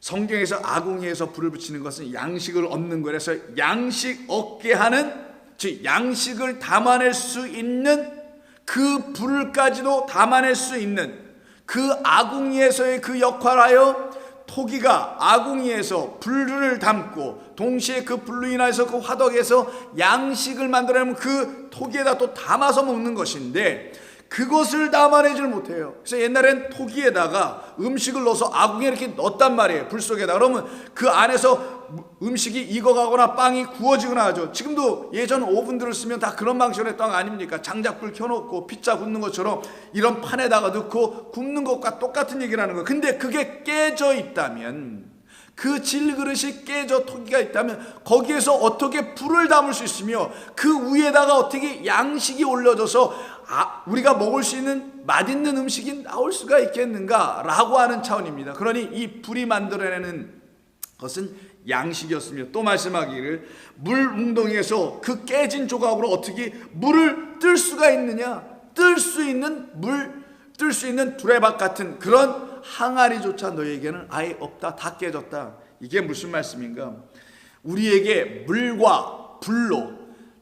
[SPEAKER 1] 성경에서 아궁이에서 불을 붙이는 것은 양식을 얻는 거라서 양식 얻게 하는, 즉 양식을 담아낼 수 있는 그 불까지도 담아낼 수 있는 그 아궁이에서의 그 역할하여 토기가 아궁이에서 불을 담고 동시에 그 불로 인해서 그 화덕에서 양식을 만들어내면 그 토기에다 또 담아서 먹는 것인데 그것을 담아내질 못해요. 그래서 옛날엔 토기에다가 음식을 넣어서 아궁이에 이렇게 넣었단 말이에요. 불 속에다. 그러면 그 안에서 음식이 익어가거나 빵이 구워지거나 하죠. 지금도 예전 오븐들을 쓰면 다 그런 방식으로 했던 거 아닙니까? 장작불 켜놓고 피자 굽는 것처럼 이런 판에다가 넣고 굽는 것과 똑같은 얘기를 하는 거예요. 근데 그게 깨져 있다면, 그 질그릇이 깨져 토기가 있다면 거기에서 어떻게 불을 담을 수 있으며 그 위에다가 어떻게 양식이 올려져서 우리가 먹을 수 있는 맛있는 음식이 나올 수가 있겠는가 라고 하는 차원입니다. 그러니 이 불이 만들어내는 것은 양식이었으며, 또 말씀하기를 물 웅덩이에서 그 깨진 조각으로 어떻게 물을 뜰 수가 있느냐, 뜰 수 있는 두레박 같은 그런 항아리조차 너희에게는 아예 없다, 다 깨졌다. 이게 무슨 말씀인가? 우리에게 물과 불로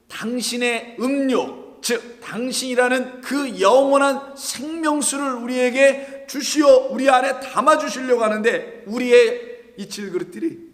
[SPEAKER 1] 당신의 음료, 즉 당신이라는 그 영원한 생명수를 우리에게 주시어 우리 안에 담아주시려고 하는데 우리의 이 질그릇들이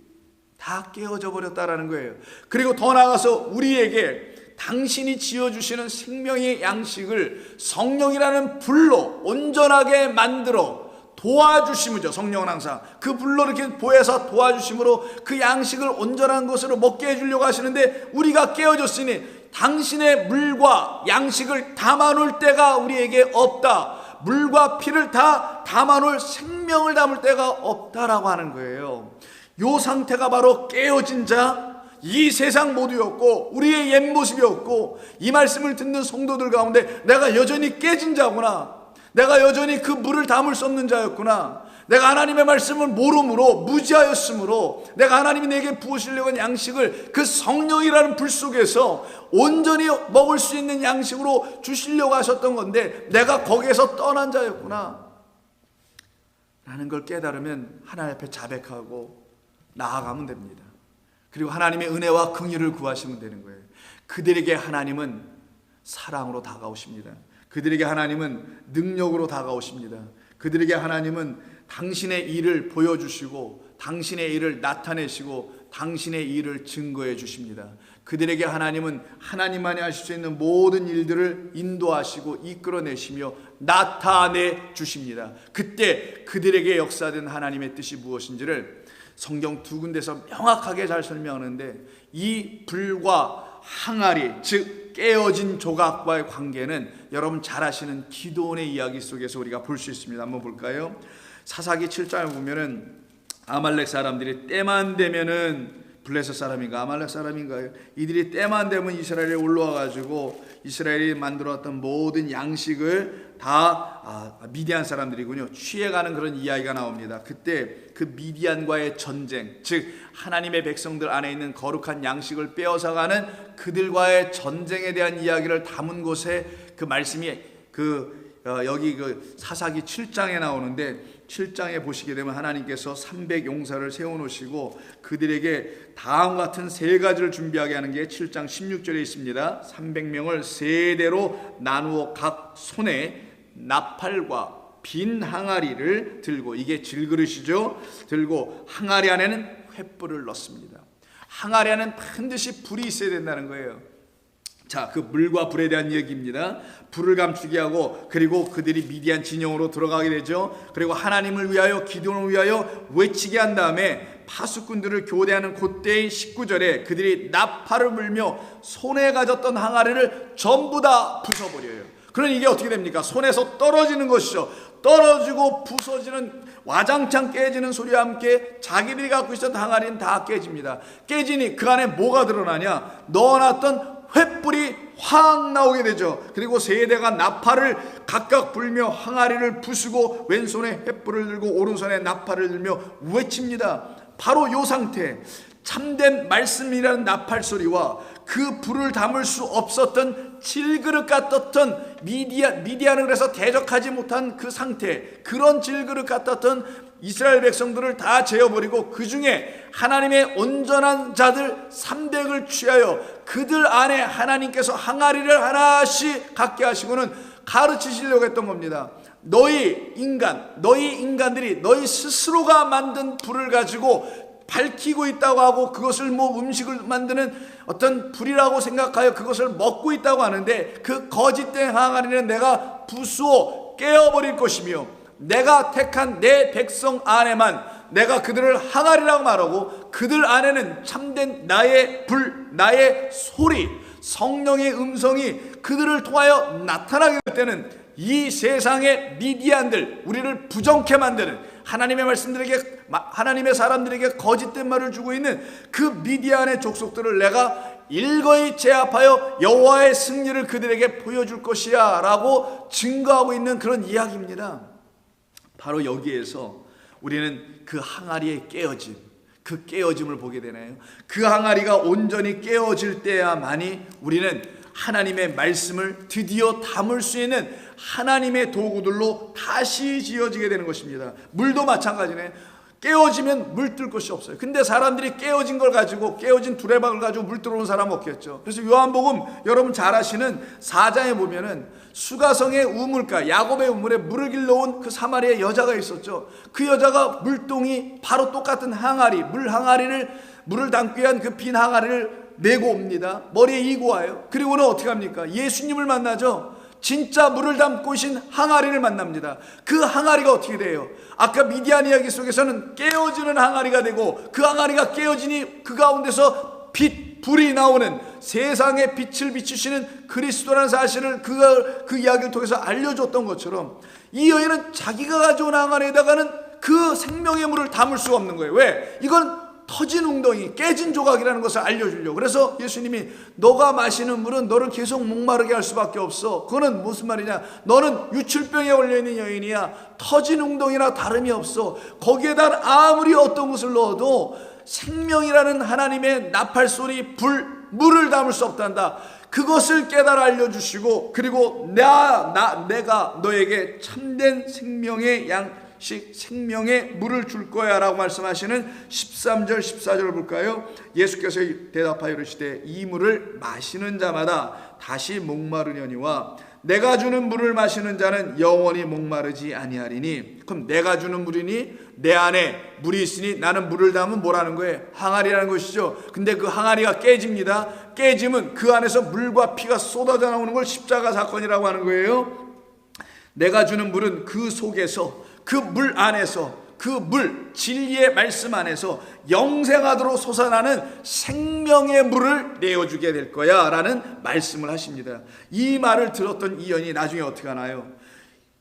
[SPEAKER 1] 다 깨어져 버렸다라는 거예요. 그리고 더 나아가서 우리에게 당신이 지어주시는 생명의 양식을 성령이라는 불로 온전하게 만들어 도와주심이죠. 성령은 항상 그 불로 이렇게 보혜사 도와주심으로 그 양식을 온전한 것으로 먹게 해주려고 하시는데, 우리가 깨어졌으니 당신의 물과 양식을 담아놓을 때가 우리에게 없다. 물과 피를 다 담아놓을 생명을 담을 때가 없다라고 하는 거예요. 요 상태가 바로 깨어진 자, 이 세상 모두였고 우리의 옛 모습이었고, 이 말씀을 듣는 성도들 가운데 내가 여전히 깨진 자구나, 내가 여전히 그 물을 담을 수 없는 자였구나, 내가 하나님의 말씀을 모름으로 무지하였으므로 내가 하나님이 내게 부으시려고 하는 양식을 그 성령이라는 불 속에서 온전히 먹을 수 있는 양식으로 주시려고 하셨던 건데 내가 거기에서 떠난 자였구나 라는 걸 깨달으면 하나님 앞에 자백하고 나아가면 됩니다. 그리고 하나님의 은혜와 긍휼을 구하시면 되는 거예요. 그들에게 하나님은 사랑으로 다가오십니다. 그들에게 하나님은 능력으로 다가오십니다. 그들에게 하나님은 당신의 일을 보여주시고 당신의 일을 나타내시고 당신의 일을 증거해 주십니다. 그들에게 하나님은 하나님만이 하실 수 있는 모든 일들을 인도하시고 이끌어내시며 나타내 주십니다. 그때 그들에게 역사된 하나님의 뜻이 무엇인지를 성경 두 군데서 명확하게 잘 설명하는데, 이 불과 항아리, 즉 깨어진 조각과의 관계는 여러분 잘 아시는 기드온의 이야기 속에서 우리가 볼 수 있습니다. 한번 볼까요? 사사기 7장을 보면은 아말렉 사람들이 때만 되면은, 블레셋 사람인가 아말렉 사람인가요? 이들이 때만 되면 이스라엘에 올라와 가지고 이스라엘이 만들어왔던 모든 양식을 다 미디안 사람들이군요, 취해가는 그런 이야기가 나옵니다. 그때 그 미디안과의 전쟁, 즉 하나님의 백성들 안에 있는 거룩한 양식을 빼앗아가는 그들과의 전쟁에 대한 이야기를 담은 곳에 그 말씀이 여기 그 사사기 7장에 나오는데, 7장에 보시게 되면 하나님께서 300용사를 세워놓으시고 그들에게 다음과 같은 세 가지를 준비하게 하는 게 7장 16절에 있습니다. 300명을 세대로 나누어 각 손에 나팔과 빈 항아리를 들고, 이게 질그릇이죠, 들고 항아리 안에는 횃불을 넣습니다. 항아리 안에는 반드시 불이 있어야 된다는 거예요. 자, 그 물과 불에 대한 얘기입니다. 불을 감추게 하고, 그리고 그들이 미디안 진영으로 들어가게 되죠. 그리고 하나님을 위하여, 기도를 위하여 외치게 한 다음에 파수꾼들을 교대하는 그때의 19절에 그들이 나팔을 불며 손에 가졌던 항아리를 전부 다 부숴버려요. 그러니 이게 어떻게 됩니까? 손에서 떨어지는 것이죠. 떨어지고 부서지는, 와장창 깨지는 소리와 함께 자기들이 갖고 있었던 항아리는 다 깨집니다. 깨지니 그 안에 뭐가 드러나냐? 넣어놨던 횃불이 확 나오게 되죠. 그리고 세대가 나팔을 각각 불며 항아리를 부수고 왼손에 횃불을 들고 오른손에 나팔을 들며 외칩니다. 바로 이 상태, 참된 말씀이라는 나팔 소리와 그 불을 담을 수 없었던 질그릇 같았던 미디안을 그래서 대적하지 못한 그 상태, 그런 질그릇 같았던 이스라엘 백성들을 다 제어버리고 그 중에 하나님의 온전한 자들 300을 취하여 그들 안에 하나님께서 항아리를 하나씩 갖게 하시고는 가르치시려고 했던 겁니다. 너희 인간들이 너희 스스로가 만든 불을 가지고 밝히고 있다고 하고, 그것을 음식을 만드는 어떤 불이라고 생각하여 그것을 먹고 있다고 하는데, 그 거짓된 항아리는 내가 부수어 깨어버릴 것이며 내가 택한 내 백성 안에만 내가 그들을 항하리라고 말하고 그들 안에는 참된 나의 불, 나의 소리, 성령의 음성이 그들을 통하여 나타나게 될 때는 이 세상의 미디안들, 우리를 부정케 만드는 하나님의 말씀들에게, 하나님의 사람들에게 거짓된 말을 주고 있는 그 미디안의 족속들을 내가 일거이 제압하여 여호와의 승리를 그들에게 보여줄 것이야 라고 증거하고 있는 그런 이야기입니다. 바로 여기에서 우리는 그 항아리의 깨어짐, 그 깨어짐을 보게 되나요? 그 항아리가 온전히 깨어질 때야만이 우리는 하나님의 말씀을 드디어 담을 수 있는 하나님의 도구들로 다시 지어지게 되는 것입니다. 물도 마찬가지네. 깨어지면 물 뜰 것이 없어요. 근데 사람들이 깨어진 걸 가지고, 깨어진 두레박을 가지고 물 들어오는 사람 없겠죠. 그래서 요한복음 여러분 잘 아시는 4장에 보면은 수가성의 우물가, 야곱의 우물에 물을 길러온 그 사마리아 여자가 있었죠. 그 여자가 물동이 바로 똑같은 항아리, 물을 담기 위한 그 빈 항아리를 메고 옵니다. 머리에 이고 와요. 그리고는 어떻게 합니까? 예수님을 만나죠. 진짜 물을 담고 계신 항아리를 만납니다. 그 항아리가 어떻게 돼요? 아까 미디안 이야기 속에서는 깨어지는 항아리가 되고, 그 항아리가 깨어지니 그 가운데서 불이 나오는, 세상에 빛을 비추시는 그리스도라는 사실을 그 이야기를 통해서 알려줬던 것처럼 이 여인은 자기가 가져온 항아리에다가는 그 생명의 물을 담을 수가 없는 거예요. 왜? 이건 터진 웅덩이, 깨진 조각이라는 것을 알려주려고. 그래서 예수님이 너가 마시는 물은 너를 계속 목마르게 할 수밖에 없어. 그거는 무슨 말이냐? 너는 유출병에 걸려있는 여인이야. 터진 웅덩이나 다름이 없어. 거기에다 아무리 어떤 것을 넣어도 생명이라는 하나님의 나팔소리, 물을 담을 수 없단다. 그것을 깨달아 알려주시고, 그리고 내가 너에게 참된 생명의 생명의 물을 줄 거야 라고 말씀하시는 13절 14절을 볼까요? 예수께서 대답하여 이르시되 이 물을 마시는 자마다 다시 목마르려니와 내가 주는 물을 마시는 자는 영원히 목마르지 아니하리니. 그럼 내가 주는 물이니 내 안에 물이 있으니 나는 물을 담으면 뭐라는 거예요? 항아리라는 것이죠. 근데 그 항아리가 깨집니다. 깨지면 그 안에서 물과 피가 쏟아져 나오는 걸 십자가 사건이라고 하는 거예요. 내가 주는 물은 그 속에서, 그 물 안에서, 그 물, 진리의 말씀 안에서 영생하도록 솟아나는 생명의 물을 내어주게 될 거야 라는 말씀을 하십니다. 이 말을 들었던 이 여인이 나중에 어떻게 하나요?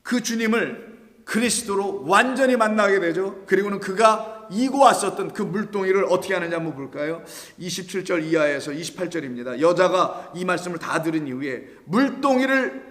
[SPEAKER 1] 그 주님을 그리스도로 완전히 만나게 되죠. 그리고는 그가 이고 왔었던 그 물동이를 어떻게 하는지 한번 볼까요? 27절 이하에서 28절입니다. 여자가 이 말씀을 다 들은 이후에 물동이를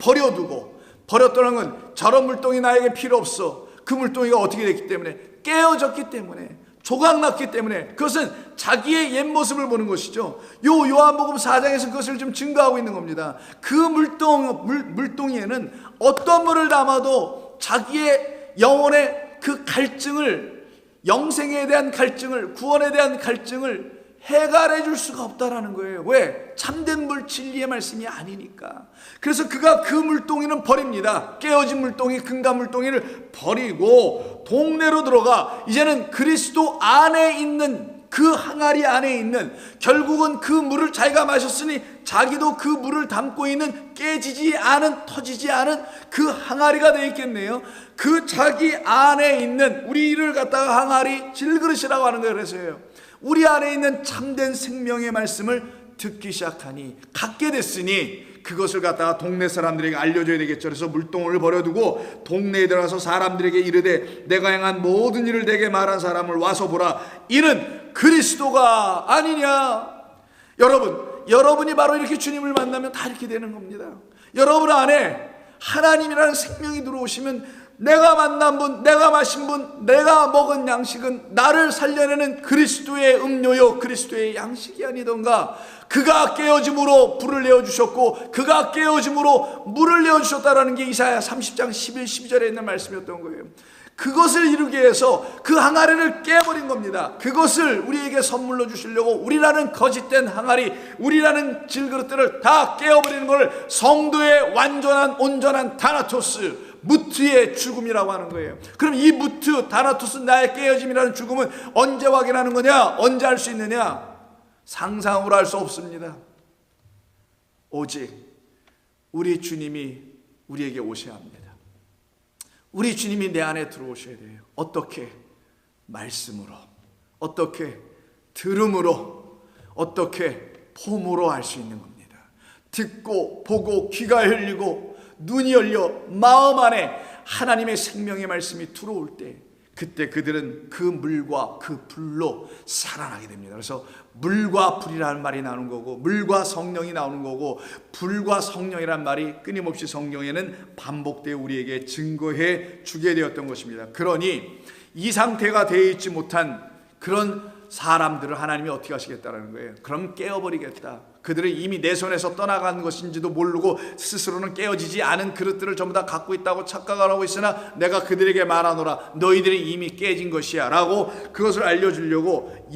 [SPEAKER 1] 버렸다는 건 저런 물동이 나에게 필요 없어. 그 물동이가 어떻게 됐기 때문에? 깨어졌기 때문에, 조각났기 때문에. 그것은 자기의 옛 모습을 보는 것이죠. 요한복음 4장에서 그것을 좀 증거하고 있는 겁니다. 그 물동이에는 어떤 물을 담아도 자기의 영혼의 그 갈증을, 영생에 대한 갈증을, 구원에 대한 갈증을 해결해 줄 수가 없다라는 거예요. 왜? 참된 물, 진리의 말씀이 아니니까. 그래서 그가 그 물동이는 버립니다. 깨어진 물동이, 금가 물동이를 버리고 동네로 들어가 이제는 그리스도 안에 있는, 그 항아리 안에 있는, 결국은 그 물을 자기가 마셨으니 자기도 그 물을 담고 있는, 깨지지 않은, 터지지 않은 그 항아리가 되어 있겠네요. 그 자기 안에 있는, 우리를 갖다가 항아리, 질그릇이라고 하는 거예요. 그래서요, 우리 안에 있는 참된 생명의 말씀을 듣기 시작하니, 갖게 됐으니 그것을 갖다가 동네 사람들에게 알려줘야 되겠죠. 그래서 물동을 버려두고 동네에 들어가서 사람들에게 이르되 내가 행한 모든 일을 내게 말한 사람을 와서 보라. 이는 그리스도가 아니냐. 여러분이 바로 이렇게 주님을 만나면 다 이렇게 되는 겁니다. 여러분 안에 하나님이라는 생명이 들어오시면 내가 만난 분, 내가 마신 분, 내가 먹은 양식은 나를 살려내는 그리스도의 음료요, 그리스도의 양식이 아니던가. 그가 깨어짐으로 불을 내어주셨고 그가 깨어짐으로 물을 내어주셨다라는 게 이사야 30장 11, 12절에 있는 말씀이었던 거예요. 그것을 이루기 위해서 그 항아리를 깨버린 겁니다. 그것을 우리에게 선물로 주시려고 우리라는 거짓된 항아리, 우리라는 질그릇들을 다 깨어버리는 것을 성도의 완전한 온전한 다나토스, 무트의 죽음이라고 하는 거예요. 그럼 이 무트, 다나토스, 나의 깨어짐이라는 죽음은 언제 확인하는 거냐? 언제 할 수 있느냐? 상상으로 할 수 없습니다. 오직 우리 주님이 우리에게 오셔야 합니다. 우리 주님이 내 안에 들어오셔야 돼요. 어떻게? 말씀으로, 어떻게? 들음으로, 어떻게? 봄으로 알 수 있는 겁니다. 듣고 보고 귀가 열리고 눈이 열려 마음 안에 하나님의 생명의 말씀이 들어올 때, 그때 그들은 그 물과 그 불로 살아나게 됩니다. 그래서 물과 불이라는 말이 나오는 거고, 물과 성령이 나오는 거고, 불과 성령이라는 말이 끊임없이 성경에는 반복되어 우리에게 증거해 주게 되었던 것입니다. 그러니 이 상태가 되어 있지 못한 그런 사람들을 하나님이 어떻게 하시겠다라는 거예요. 그럼 깨어버리겠다. 그들은 이미 내 손에서 떠나간 것인지도 모르고 스스로는 깨어지지 않은 그릇들을 전부 다 갖고 있다고 착각을 하고 있으나 내가 그들에게 말하노라, 너희들이 이미 깨진 것이야 라고 그것을 알려주려고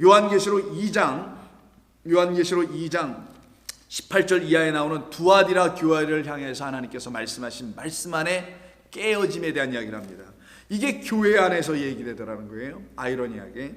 [SPEAKER 1] 요한계시록 2장 18절 이하에 나오는 두아디라 교회를 향해서 하나님께서 말씀하신 말씀 안에 깨어짐에 대한 이야기를 합니다. 이게 교회 안에서 얘기되더라는 거예요. 아이러니하게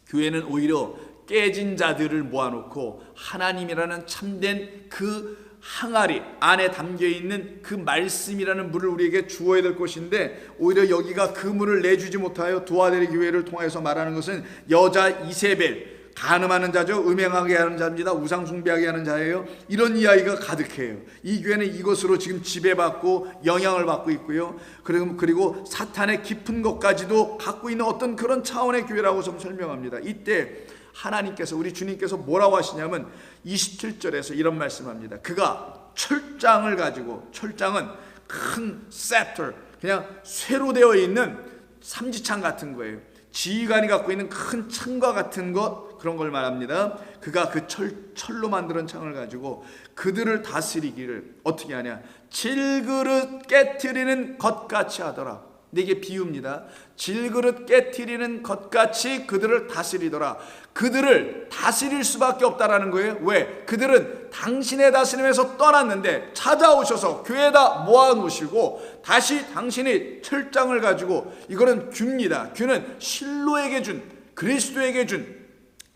[SPEAKER 1] 교회는 오히려 깨진 자들을 모아놓고 하나님이라는 참된 그 항아리 안에 담겨있는 그 말씀이라는 물을 우리에게 주어야 될 것인데, 오히려 여기가 그 물을 내주지 못하여 두아데리 교회를 통해서 말하는 것은 여자 이세벨, 간음하는 자죠. 음행하게 하는 자입니다. 우상 숭배하게 하는 자예요. 이런 이야기가 가득해요. 이 교회는 이것으로 지금 지배받고 영향을 받고 있고요. 그리고 사탄의 깊은 것까지도 갖고 있는 어떤 그런 차원의 교회라고 좀 설명합니다. 이때 하나님께서, 우리 주님께서 뭐라고 하시냐면 27절에서 이런 말씀합니다. 그가 철장을 가지고, 철장은 큰 scepter, 그냥 쇠로 되어 있는 삼지창 같은 거예요. 지휘관이 갖고 있는 큰 창과 같은 것, 그런 걸 말합니다. 그가 그 철로 만드는 창을 가지고 그들을 다스리기를 어떻게 하냐, 질그릇 깨트리는 것같이 하더라. 근데 이게 비유입니다. 질그릇 깨트리는 것같이 그들을 다스리더라. 그들을 다스릴 수밖에 없다라는 거예요. 왜? 그들은 당신의 다스림에서 떠났는데 찾아오셔서 교회에다 모아놓으시고 다시 당신의 철장을 가지고, 이거는 규입니다. 규는 실로에게 준, 그리스도에게 준,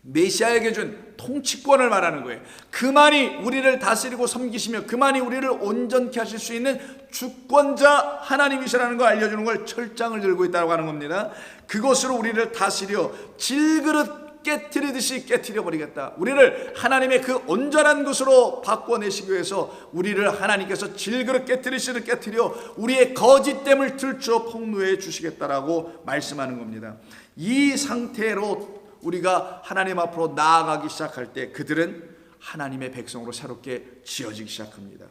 [SPEAKER 1] 메시아에게 준 통치권을 말하는 거예요. 그만이 우리를 다스리고 섬기시며 그만이 우리를 온전케 하실 수 있는 주권자 하나님이시라는 걸 알려주는 걸 철장을 들고 있다고 하는 겁니다. 그것으로 우리를 다스려 질그릇 깨트리듯이 깨트려 버리겠다. 우리를 하나님의 그 온전한 것으로 바꿔내시기 위해서 우리를 하나님께서 질그릇 깨트리시듯 깨트려 우리의 거짓됨을 들춰 폭로해 주시겠다라고 말씀하는 겁니다. 이 상태로 우리가 하나님 앞으로 나아가기 시작할 때 그들은 하나님의 백성으로 새롭게 지어지기 시작합니다.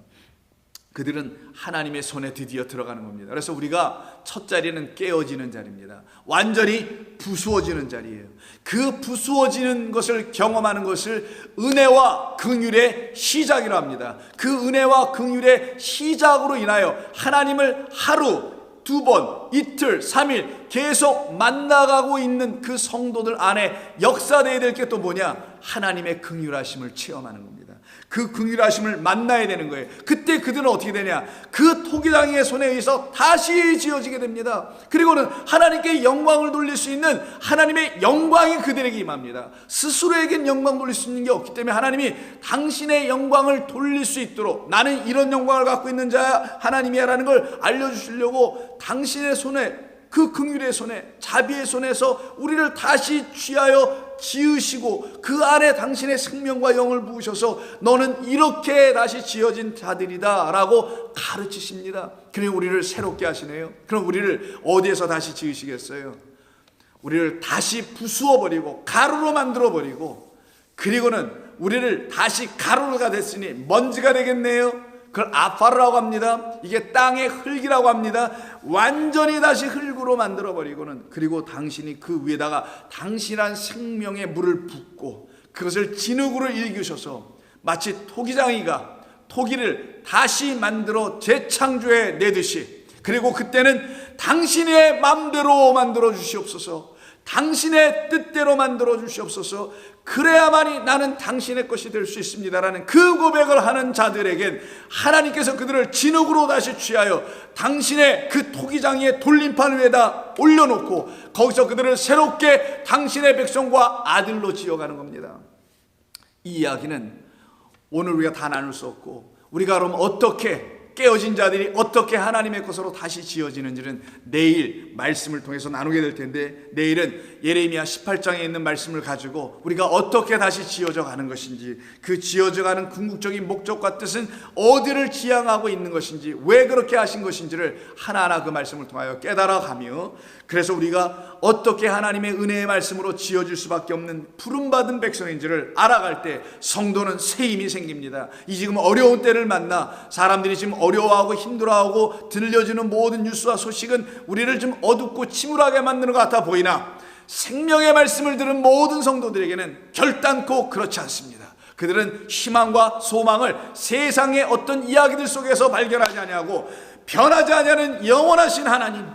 [SPEAKER 1] 그들은 하나님의 손에 드디어 들어가는 겁니다. 그래서 우리가 첫 자리는 깨어지는 자리입니다. 완전히 부수어지는 자리예요. 그 부수어지는 것을 경험하는 것을 은혜와 긍휼의 시작이라 합니다. 그 은혜와 긍휼의 시작으로 인하여 하나님을 하루, 두 번, 이틀, 3일 계속 만나가고 있는 그 성도들 안에 역사되어야 될 게 또 뭐냐? 하나님의 긍휼하심을 체험하는 겁니다. 그 긍휼하심을 만나야 되는 거예요. 그때 그들은 어떻게 되냐? 그 토기장의 손에 의해서 다시 지어지게 됩니다. 그리고는 하나님께 영광을 돌릴 수 있는 하나님의 영광이 그들에게 임합니다. 스스로에겐 영광 돌릴 수 있는 게 없기 때문에 하나님이 당신의 영광을 돌릴 수 있도록, 나는 이런 영광을 갖고 있는 자야 하나님이야 라는 걸 알려주시려고 당신의 손에, 그 긍휼의 손에, 자비의 손에서 우리를 다시 취하여 지으시고 그 안에 당신의 생명과 영을 부으셔서 너는 이렇게 다시 지어진 자들이다 라고 가르치십니다. 그럼 우리를 새롭게 하시네요. 그럼 우리를 어디에서 다시 지으시겠어요? 우리를 다시 부수어버리고 가루로 만들어버리고, 그리고는 우리를 다시 가루가 됐으니 먼지가 되겠네요. 그걸 아파르라고 합니다. 이게 땅의 흙이라고 합니다. 완전히 다시 흙으로 만들어버리고는, 그리고 당신이 그 위에다가 당신한 생명의 물을 붓고 그것을 진흙으로 일구셔서 마치 토기장이가 토기를 다시 만들어 재창조해 내듯이, 그리고 그때는 당신의 마음대로 만들어 주시옵소서, 당신의 뜻대로 만들어 주시옵소서, 그래야만이 나는 당신의 것이 될 수 있습니다라는 그 고백을 하는 자들에겐 하나님께서 그들을 진흙으로 다시 취하여 당신의 그 토기장의 돌림판 위에다 올려놓고 거기서 그들을 새롭게 당신의 백성과 아들로 지어가는 겁니다. 이 이야기는 오늘 우리가 다 나눌 수 없고, 우리가 그럼 어떻게 깨어진 자들이 어떻게 하나님의 것으로 다시 지어지는지는 내일 말씀을 통해서 나누게 될 텐데, 내일은 예레미야 18장에 있는 말씀을 가지고 우리가 어떻게 다시 지어져 가는 것인지, 그 지어져 가는 궁극적인 목적과 뜻은 어디를 지향하고 있는 것인지, 왜 그렇게 하신 것인지를 하나하나 그 말씀을 통하여 깨달아가며, 그래서 우리가 어떻게 하나님의 은혜의 말씀으로 지어질 수밖에 없는 부름받은 백성인지를 알아갈 때 성도는 새 힘이 생깁니다. 이 지금 어려운 때를 만나 사람들이 지금 어려워하고 힘들어하고 들려지는 모든 뉴스와 소식은 우리를 좀 어둡고 침울하게 만드는 것 같아 보이나, 생명의 말씀을 들은 모든 성도들에게는 결단코 그렇지 않습니다. 그들은 희망과 소망을 세상의 어떤 이야기들 속에서 발견하지 아니하고 변하지 아니하는 영원하신 하나님,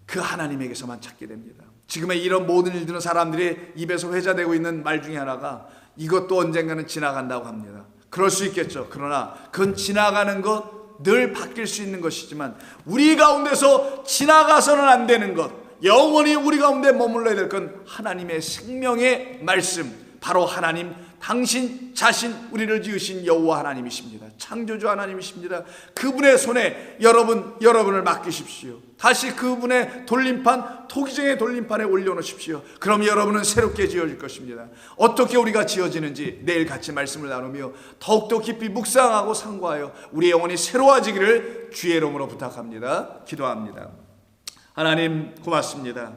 [SPEAKER 1] 그 하나님에게서만 찾게 됩니다. 지금의 이런 모든 일들은 사람들의 입에서 회자되고 있는 말 중에 하나가 이것도 언젠가는 지나간다고 합니다. 그럴 수 있겠죠. 그러나 그건 지나가는 것, 늘 바뀔 수 있는 것이지만 우리 가운데서 지나가서는 안 되는 것, 영원히 우리 가운데 머물러야 될 건 하나님의 생명의 말씀, 바로 하나님 당신 자신, 우리를 지으신 여호와 하나님이십니다. 창조주 하나님이십니다. 그분의 손에 여러분을 맡기십시오. 다시 그분의 돌림판, 토기정의 돌림판에 올려놓으십시오. 그럼 여러분은 새롭게 지어질 것입니다. 어떻게 우리가 지어지는지 내일 같이 말씀을 나누며 더욱더 깊이 묵상하고 상고하여 우리의 영혼이 새로워지기를 주의 이름으로 부탁합니다. 기도합니다. 하나님 고맙습니다.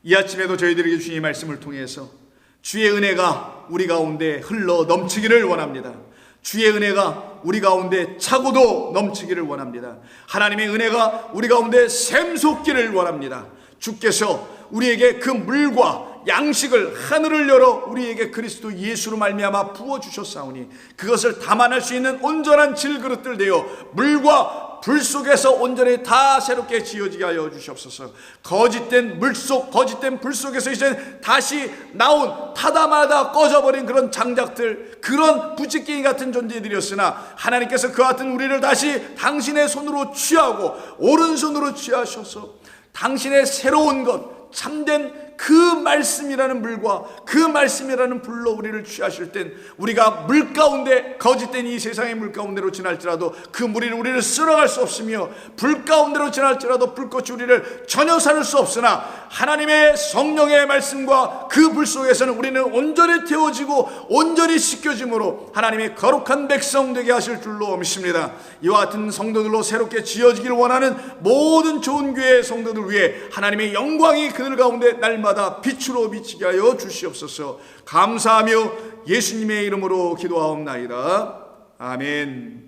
[SPEAKER 1] 이 아침에도 저희들에게 주신 이 말씀을 통해서 주의 은혜가 우리 가운데 흘러 넘치기를 원합니다. 주의 은혜가 우리 가운데 차고도 넘치기를 원합니다. 하나님의 은혜가 우리 가운데 샘솟기를 원합니다. 주께서 우리에게 그 물과 양식을, 하늘을 열어 우리에게 그리스도 예수로 말미암아 부어주셨사오니 그것을 담아낼 수 있는 온전한 질그릇들 되어 물과 불 속에서 온전히 다 새롭게 지어지게 하여 주시옵소서. 거짓된 물속, 거짓된 불 속에서 이제 다시 나온 타다마다 꺼져버린 그런 장작들, 그런 부찌개기 같은 존재들이었으나 하나님께서 그 같은 우리를 다시 당신의 손으로 취하고 오른손으로 취하셔서 당신의 새로운 것, 참된 그 말씀이라는 물과 그 말씀이라는 불로 우리를 취하실 땐 우리가 물 가운데, 거짓된 이 세상의 물 가운데로 지날지라도 그 물이 우리를 쓸어갈 수 없으며, 불 가운데로 지날지라도 불꽃이 우리를 전혀 살릴 수 없으나 하나님의 성령의 말씀과 그 불 속에서는 우리는 온전히 태워지고 온전히 씻겨짐으로 하나님의 거룩한 백성 되게 하실 줄로 믿습니다. 이와 같은 성도들로 새롭게 지어지기를 원하는 모든 좋은 교회의 성도들 위해 하나님의 영광이 그들 가운데 날마다 빛으로 비치게 하여 주시옵소서. 감사하며 예수님의 이름으로 기도하옵나이다. 아멘.